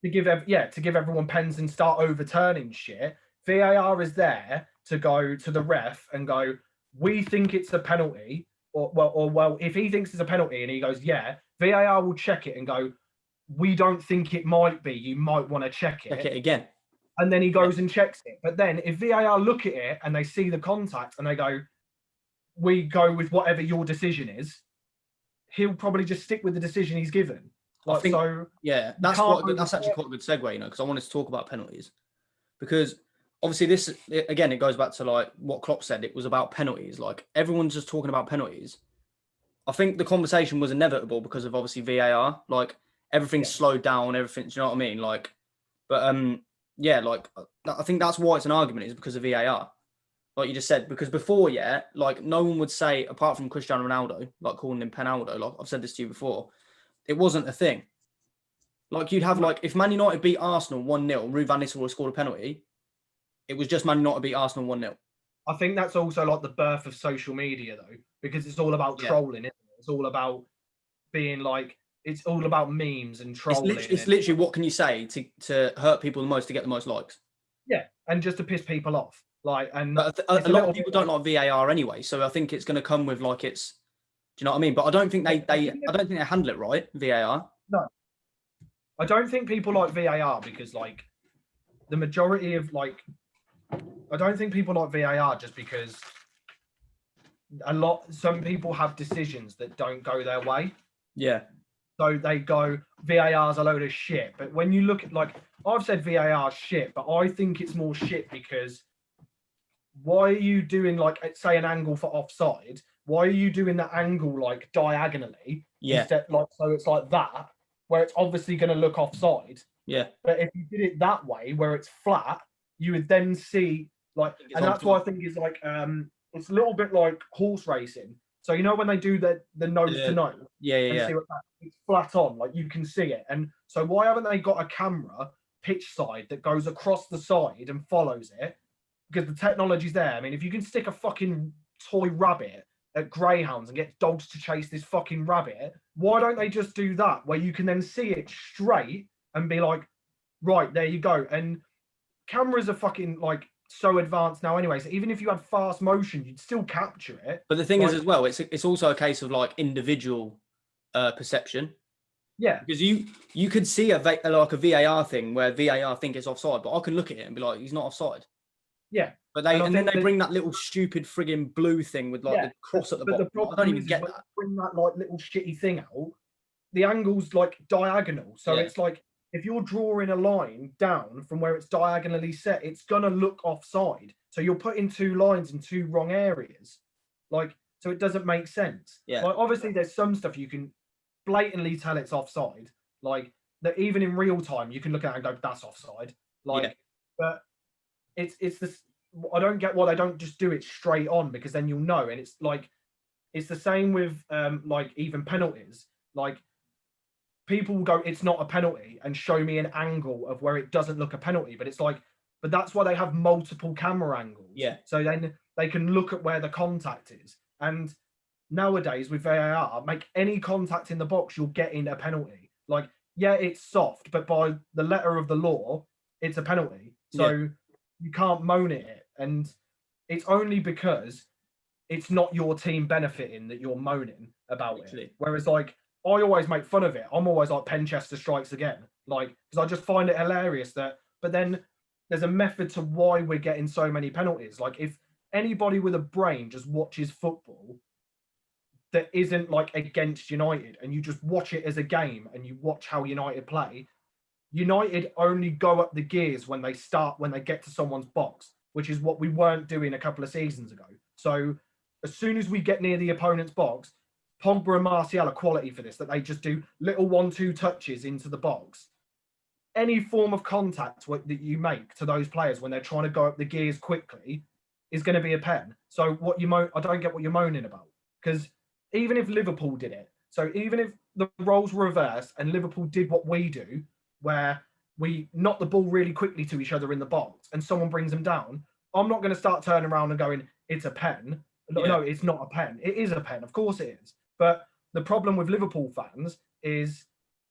To give everyone pens and start overturning shit. VAR is there to go to the ref and go, we think it's a penalty, or if he thinks it's a penalty and he goes, yeah, VAR will check it and go, we don't think it might be. You might want to check it. Check it again. And then he goes and checks it. But then if VAR look at it and they see the contact and they go, we go with whatever your decision is, he'll probably just stick with the decision he's given. That's actually quite a good segue, because I wanted to talk about penalties, because obviously this, again, it goes back to like what Klopp said. It was about penalties. Like, everyone's just talking about penalties. I think the conversation was inevitable because of obviously VAR. Like, everything's slowed down, everything. Do you know what I mean? Like, but yeah, like I think that's why it's an argument, is because of VAR. Like you just said, because before, yeah, like no one would say, apart from Cristiano Ronaldo, like calling him Penaldo, like I've said this to you before, it wasn't a thing. Like you'd have like, if Man United beat Arsenal 1-0, Ruud van Nistelrooy scored a penalty, it was just Man United beat Arsenal 1-0. I think that's also like the birth of social media, though, because it's all about trolling, isn't it? It's all about being like, it's all about memes and trolling. It's literally what can you say to hurt people the most, to get the most likes? Yeah, and just to piss people off. Like, and but a lot of people don't like VAR anyway, so I think it's going to come with like it's. Do you know what I mean? But I don't think I don't think they handle it right. VAR. No, I don't think people like VAR because like the majority of like, I don't think people like VAR just because some people have decisions that don't go their way. Yeah. So they go, VAR's a load of shit. But when you look at, like, I've said VAR shit, but I think it's more shit because why are you doing, like, say, an angle for offside? Why are you doing that angle, like, diagonally? Yeah. Instead, like, so it's like that, where it's obviously going to look offside. Yeah. But if you did it that way, where it's flat, you would then see, like, and that's why I think it's like, it's a little bit like horse racing. So you know when they do the nose to nose, yeah. See what it's flat on, like you can see it. And so why haven't they got a camera pitch side that goes across the side and follows it? Because the technology's there. I mean, if you can stick a fucking toy rabbit at greyhounds and get dogs to chase this fucking rabbit, why don't they just do that, where you can then see it straight and be like, right, there you go. And cameras are fucking like so advanced now anyway, so even if you had fast motion, you'd still capture it. But the thing is as well, it's also a case of like individual perception. Yeah, because you could see a VAR thing where VAR think it's offside, but I can look at it and be like, he's not offside. Yeah, but then they bring that little stupid frigging blue thing with like the cross at the bottom. I don't even get that. Bring that like little shitty thing out, the angle's like diagonal, so it's like, if you're drawing a line down from where it's diagonally set, it's gonna look offside. So you're putting two lines in two wrong areas, like, so it doesn't make sense. Yeah. Like, obviously, there's some stuff you can blatantly tell it's offside, like that. Even in real time, you can look at it and go, "That's offside." Like, but it's this. I don't get why they don't just do it straight on, because then you'll know. And it's like, it's the same with like even penalties, like. People will go, it's not a penalty, and show me an angle of where it doesn't look a penalty. But it's like, but that's why they have multiple camera angles. Yeah. So then they can look at where the contact is. And nowadays with VAR, make any contact in the box, you're getting a penalty. Like, yeah, it's soft, but by the letter of the law, it's a penalty. So you can't moan at it. And it's only because it's not your team benefiting that you're moaning about it. Whereas, like, I always make fun of it. I'm always like, Penchester strikes again. Like, because I just find it hilarious that, but then there's a method to why we're getting so many penalties. Like, if anybody with a brain just watches football that isn't like against United, and you just watch it as a game and you watch how United play, United only go up the gears when they get to someone's box, which is what we weren't doing a couple of seasons ago. So as soon as we get near the opponent's box, Pogba and Martial are quality for this, that they just do little 1-2 touches into the box. Any form of contact that you make to those players when they're trying to go up the gears quickly is going to be a pen. So I don't get what you're moaning about. Because even if Liverpool did it, so even if the roles were reversed and Liverpool did what we do, where we knock the ball really quickly to each other in the box and someone brings them down, I'm not going to start turning around and going, it's a pen. No, it's not a pen. It is a pen. Of course it is. But the problem with Liverpool fans is,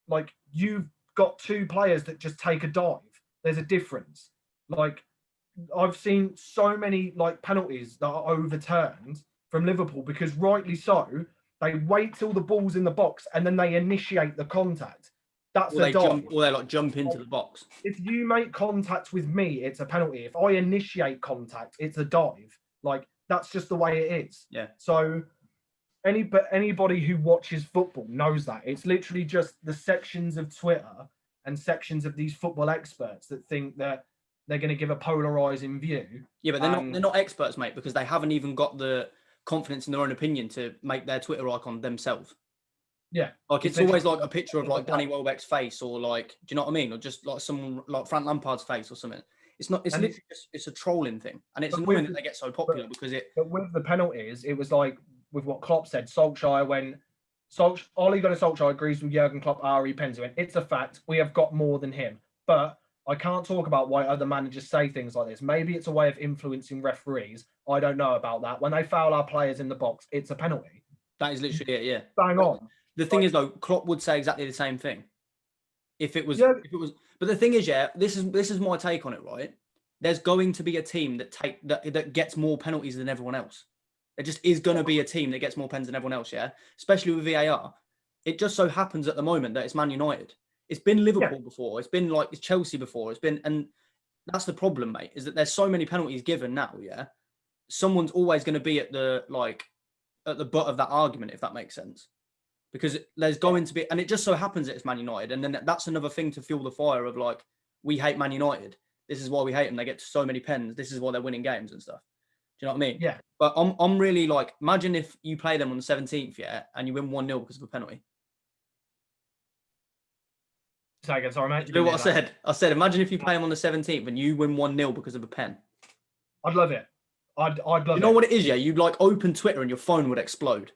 like, you've got two players that just take a dive. There's a difference. Like, I've seen so many like penalties that are overturned from Liverpool because, rightly so, they wait till the ball's in the box and then they initiate the contact. That's a dive. Or they like jump into the box. If you make contact with me, it's a penalty. If I initiate contact, it's a dive. Like, that's just the way it is. Yeah. So anybody who watches football knows that. It's literally just the sections of Twitter and sections of these football experts that think that they're going to give a polarizing view. Yeah, but they're not experts, mate, because they haven't even got the confidence in their own opinion to make their Twitter icon themselves. Yeah. Like it's always like a picture of like Danny Welbeck's face, or like, do you know what I mean? Or just like someone like Frank Lampard's face or something. It's not. It's literally just, it's a trolling thing, and it's annoying that they get so popular because it. But with the penalties, it was like with what Klopp said. Solskjaer Ole Gunnar Solskjaer agrees with Jurgen Klopp. Ari Penzi went, it's a fact. We have got more than him, but I can't talk about why other managers say things like this. Maybe it's a way of influencing referees. I don't know about that. When they foul our players in the box, it's a penalty. That is literally it. Yeah. Bang on. The thing is, though, Klopp would say exactly the same thing. If it was. But the thing is, yeah, this is my take on it, right? There's going to be a team that gets more penalties than everyone else. There just is going to be a team that gets more pens than everyone else, yeah? Especially with VAR. It just so happens at the moment that it's Man United. It's been Liverpool before. It's been like it's Chelsea before. And that's the problem, mate, is that there's so many penalties given now, yeah? Someone's always going to be at the butt of that argument, if that makes sense. Because there's going to be, and it just so happens that it's Man United. And then that's another thing to fuel the fire of like, we hate Man United. This is why we hate them. They get so many pens. This is why they're winning games and stuff. Do you know what I mean? Yeah. But I'm really like, imagine if you play them on the 17th, yeah, and you win 1-0 because of a penalty. Say again, sorry, mate. You know what I said? I said, imagine if you play them on the 17th and you win 1-0 because of a pen. I'd love it. I'd love it. You know what it is, yeah? You'd like open Twitter and your phone would explode.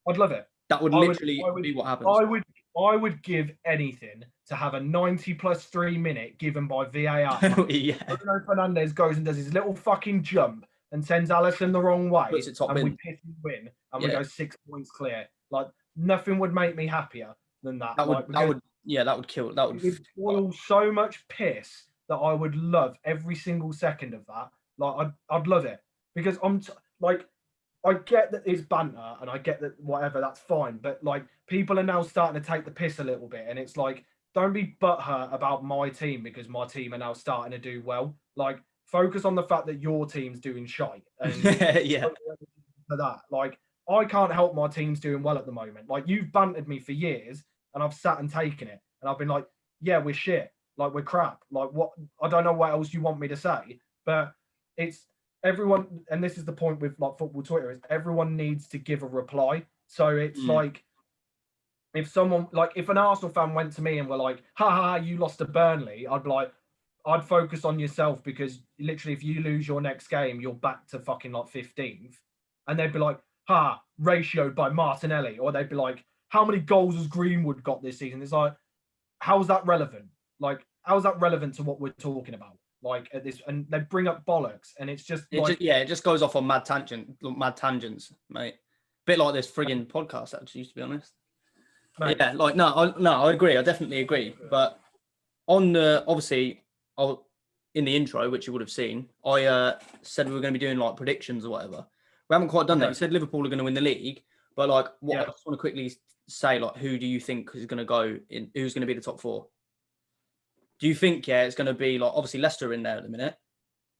I'd love it. That would literally be what happens. I would give anything to have a 90 plus 3 minute given by VAR. Yeah. Bruno Fernandes goes and does his little fucking jump and sends Alisson the wrong way, Puts it top and bin. we piss and win, and we go 6 points clear. Like nothing would make me happier than that. That would kill. That would spoil so much piss that I would love every single second of that. Like I'd love it because I get that it's banter and I get that whatever, that's fine. But like people are now starting to take the piss a little bit. And it's like, don't be butthurt about my team because my team are now starting to do well. Like focus on the fact that your team's doing shite. And yeah. For that. Like I can't help my team's doing well at the moment. Like you've bantered me for years and I've sat and taken it. And I've been like, yeah, we're shit. Like we're crap. Like what? I don't know what else you want me to say. But it's everyone, and this is the point with like football Twitter, is everyone needs to give a reply. So it's like if someone, like if an Arsenal fan went to me and were like, ha, you lost to Burnley, I'd be like, I'd focus on yourself because literally if you lose your next game, you're back to fucking like 15th. And they'd be like, ratioed by Martinelli. Or they'd be like, how many goals has Greenwood got this season? It's like, how's that relevant? Like, how's that relevant to what we're talking about? Like at this, and they bring up bollocks, and it's just it just goes off on mad tangents, mate. Bit like this frigging podcast, actually, to be honest. Mate. Yeah, like I agree. I definitely agree. But on the obviously, in the intro, which you would have seen, I said we were going to be doing like predictions or whatever. We haven't quite done that. You said Liverpool are going to win the league, but like, I just want to quickly say, like, who do you think is going to go in? Who's going to be the top 4? Do you think, it's going to be like, obviously Leicester in there at the minute?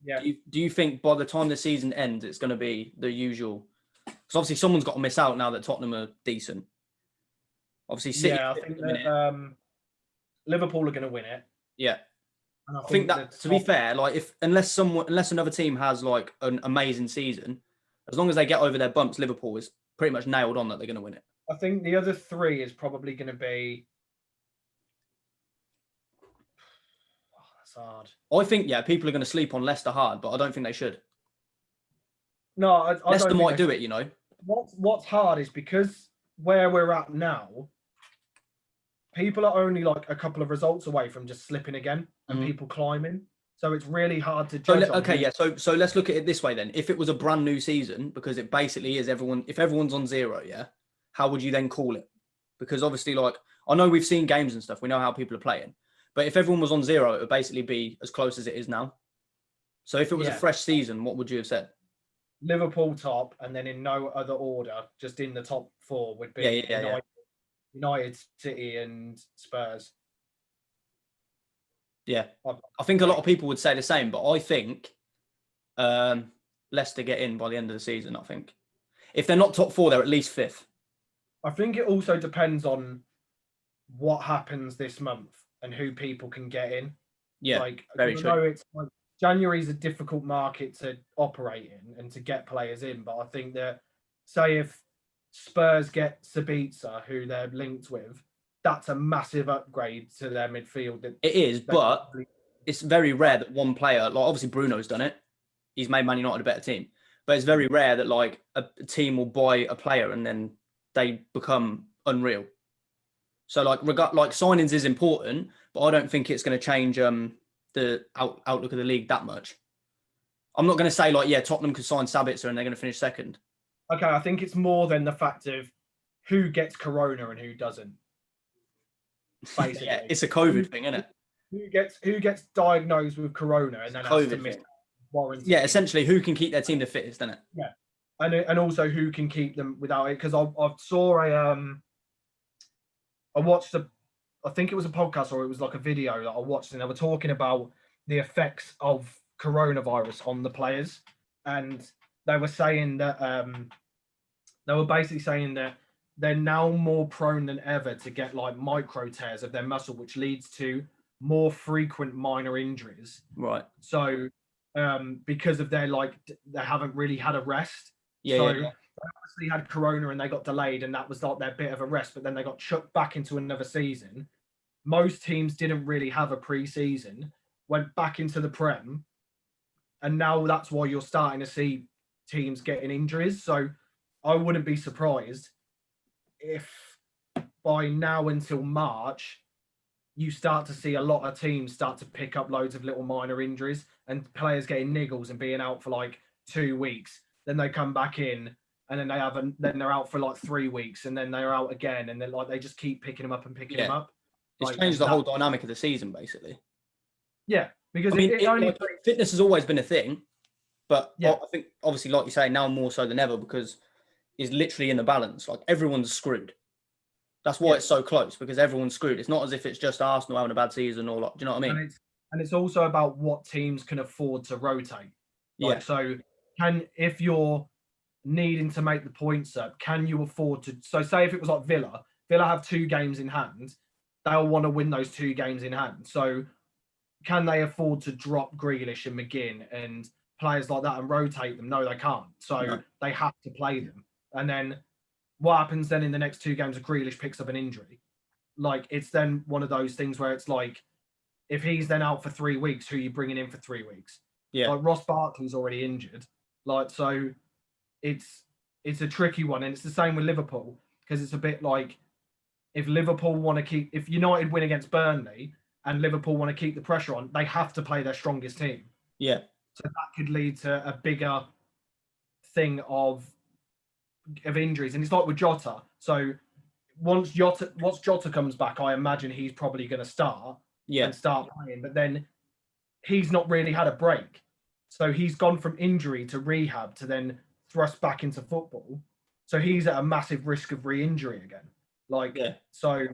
Yeah. Do you think by the time the season ends, it's going to be the usual? Because obviously someone's got to miss out now that Tottenham are decent. Obviously, City. Yeah, I think that Liverpool are going to win it. Yeah. And I think that, to be fair, like unless another team has like an amazing season, as long as they get over their bumps, Liverpool is pretty much nailed on that they're going to win it. I think the other 3 is probably going to be. Hard. I think people are going to sleep on Leicester hard, but I don't think they should. No, I Leicester might do it. You know, what's hard is because where we're at now, people are only like a couple of results away from just slipping again and people climbing. So it's really hard to judge. So let's look at it this way then. If it was a brand new season, because it basically is if everyone's on 0, how would you then call it? Because obviously, like I know we've seen games and stuff, we know how people are playing. But if everyone was on 0, it would basically be as close as it is now. So if it was a fresh season, what would you have said? Liverpool top, and then in no other order, just in the top 4 would be United, City, and Spurs. Yeah, I think a lot of people would say the same, but I think Leicester get in by the end of the season. I think if they're not top 4, they're at least 5th. I think it also depends on what happens this month and who people can get in. Yeah, like very true. It's like January is a difficult market to operate in and to get players in, but I think that say if Spurs get Sabitzer, who they're linked with, that's a massive upgrade to their midfield. It is, but it's very rare that one player, like obviously Bruno's done it. He's made Man United a better team. But it's very rare that like a team will buy a player and then they become unreal. So like signings is important, but I don't think it's going to change the outlook of the league that much. I'm not going to say like, yeah, Tottenham could sign Sabitzer and they're going to finish second. Okay, I think it's more than the fact of who gets corona and who doesn't. Basically, yeah, it's a COVID thing, isn't it? Who gets diagnosed with corona and then has to miss warranty? Yeah, essentially, who can keep their team the fittest, isn't it? Yeah, and also who can keep them without it? Because I saw I watched I think it was a podcast or it was like a video that I watched, and they were talking about the effects of coronavirus on the players, and they were saying that they were basically saying that they're now more prone than ever to get like micro tears of their muscle, which leads to more frequent minor injuries. Right. So because of their they haven't really had a rest. Yeah. So yeah. they obviously had corona and they got delayed, and that was like their bit of a rest, but then they got chucked back into another season. Most teams didn't really have a pre-season, went back into the Prem, and now that's why you're starting to see teams getting injuries. So I wouldn't be surprised if by now until March, you start to see a lot of teams start to pick up loads of little minor injuries and players getting niggles and being out for like 2 weeks. Then they come back in and then then they're out for like 3 weeks and then they're out again. And then like they just keep picking them up and picking them up. It's changed the whole dynamic of the season, basically. Yeah, because fitness has always been a thing, but I think obviously, like you say, now more so than ever because it's literally in the balance. Like everyone's screwed. That's why it's so close, because everyone's screwed. It's not as if it's just Arsenal having a bad season or like, do you know what I mean? And it's also about what teams can afford to rotate. So if you're needing to make the points up, can you afford to? So say if it was like Villa have 2 games in hand, they'll want to win those 2 games in hand. So can they afford to drop Grealish and McGinn and players like that and rotate them? No, they can't. So they have to play them. And then what happens then in the next 2 games if Grealish picks up an injury? Like, it's then one of those things where it's like, if he's then out for 3 weeks, who are you bringing in for 3 weeks? Yeah. Like Ross Barkley's already injured. Like, so it's a tricky one. And it's the same with Liverpool, because it's a bit like if United win against Burnley and Liverpool want to keep the pressure on, they have to play their strongest team. Yeah. So that could lead to a bigger thing of injuries. And it's like with Jota. So once Jota comes back, I imagine he's probably going to start and start playing. But then he's not really had a break. So he's gone from injury to rehab to then thrust back into football. So he's at a massive risk of re-injury again. So,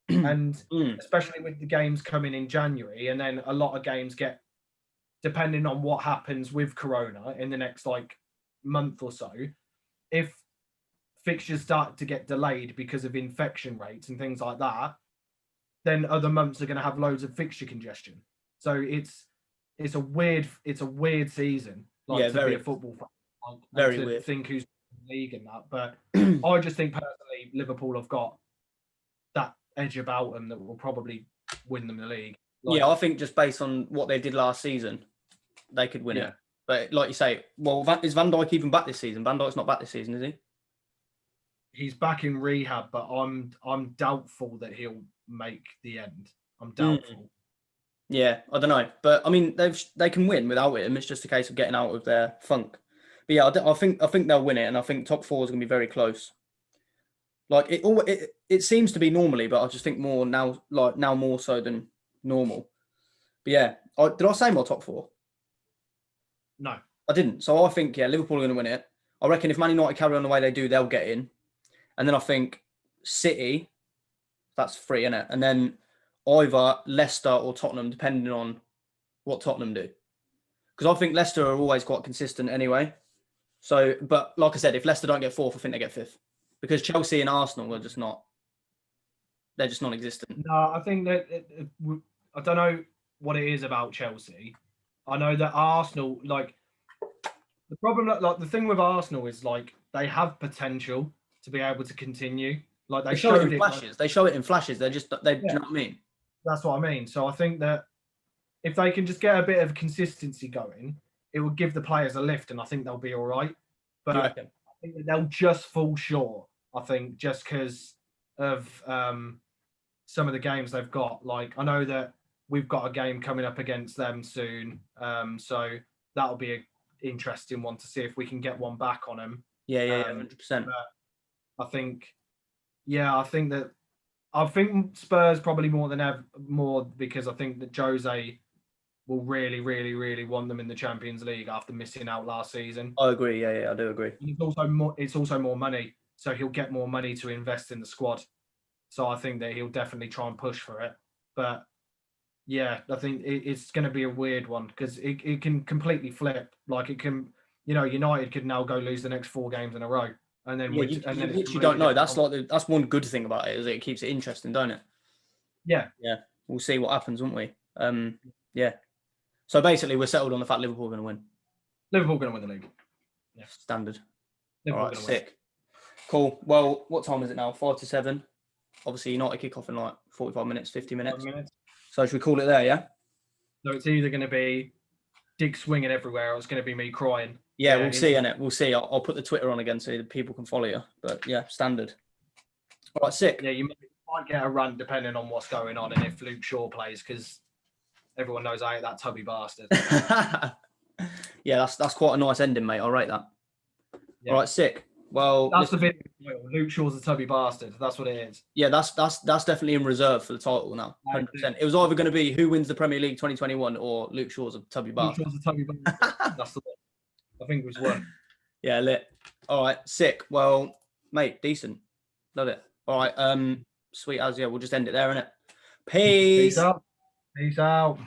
and especially with the games coming in January, and then a lot of games get, depending on what happens with Corona in the next month or so, if fixtures start to get delayed because of infection rates and things like that, then other months are going to have loads of fixture congestion. So it's a weird season, to be a football fan, very weird. Think who's in the league and that. But I just think personally, Liverpool have got that edge about them that will probably win them the league. I think just based on what they did last season, they could win it. But like you say, well, is Van Dijk even back this season? Van Dijk's not back this season, is he? He's back in rehab, but I'm doubtful that he'll make the end. I'm doubtful. Yeah, I don't know, but I mean, they can win without him. It's just a case of getting out of their funk. But yeah, I think they'll win it, and I think top 4 is going to be very close. Like it seems to be normally, but I just think more now, now more so than normal. But yeah, did I say my top 4? No, I didn't. So I think Liverpool are going to win it. I reckon if Man United carry on the way they do, they'll get in. And then I think City, that's 3, innit? And then either Leicester or Tottenham, depending on what Tottenham do. Because I think Leicester are always quite consistent anyway. So, but like I said, if Leicester don't get 4th, I think they get 5th. Because Chelsea and Arsenal are just not, they're just non-existent. No, I think that, I don't know what it is about Chelsea. I know that Arsenal, the problem, the thing with Arsenal is they have potential, to be able to continue. Like They show it in flashes. They show it in flashes. They're just, do you know what I mean? That's what I mean. So I think that if they can just get a bit of consistency going, it will give the players a lift, and I think they'll be all right. But I think that they'll just fall short. I think just because of some of the games they've got. Like I know that we've got a game coming up against them soon, so that'll be an interesting one to see if we can get one back on them. Yeah, 100%. I think Spurs probably more than ever, more because I think that Jose will really, really, really want them in the Champions League after missing out last season. I agree. Yeah, I do agree. It's also more money, so he'll get more money to invest in the squad. So I think that he'll definitely try and push for it. But yeah, I think it's going to be a weird one because it can completely flip. Like it can, United could now go lose the next 4 games in a row. And then you literally don't know. That's that's one good thing about it, is it keeps it interesting, don't it? Yeah. We'll see what happens, won't we? Yeah. So basically, we're settled on the fact Liverpool are going to win. Liverpool going to win the league. Yeah. Standard. Liverpool all right, sick. Cool. Well, what time is it now? 5 to 7. Obviously, United kick off in like 45 minutes, 50 minutes. So should we call it there? Yeah. So it's either going to be Dick swinging everywhere, or it's going to be me crying. Yeah, we'll see, innit? We'll see. I'll put the Twitter on again so that people can follow you. But yeah, standard. All right, sick. Yeah, you might get a run depending on what's going on and if Luke Shaw plays, because everyone knows I hate that tubby bastard. Yeah, that's quite a nice ending, mate. I'll rate that. Yeah. All right, sick. Well, that's the video. Luke Shaw's a tubby bastard. That's what it is. Yeah, that's definitely in reserve for the title now. 100%. It was either going to be who wins the Premier League 2021 or Luke Shaw's a tubby bastard. Luke Shaw's a tubby bastard. That's the one. I think it was one. Yeah, lit. All right, sick. Well, mate, decent. Love it. All right, sweet as, yeah, we'll just end it there, innit? Peace. Peace out.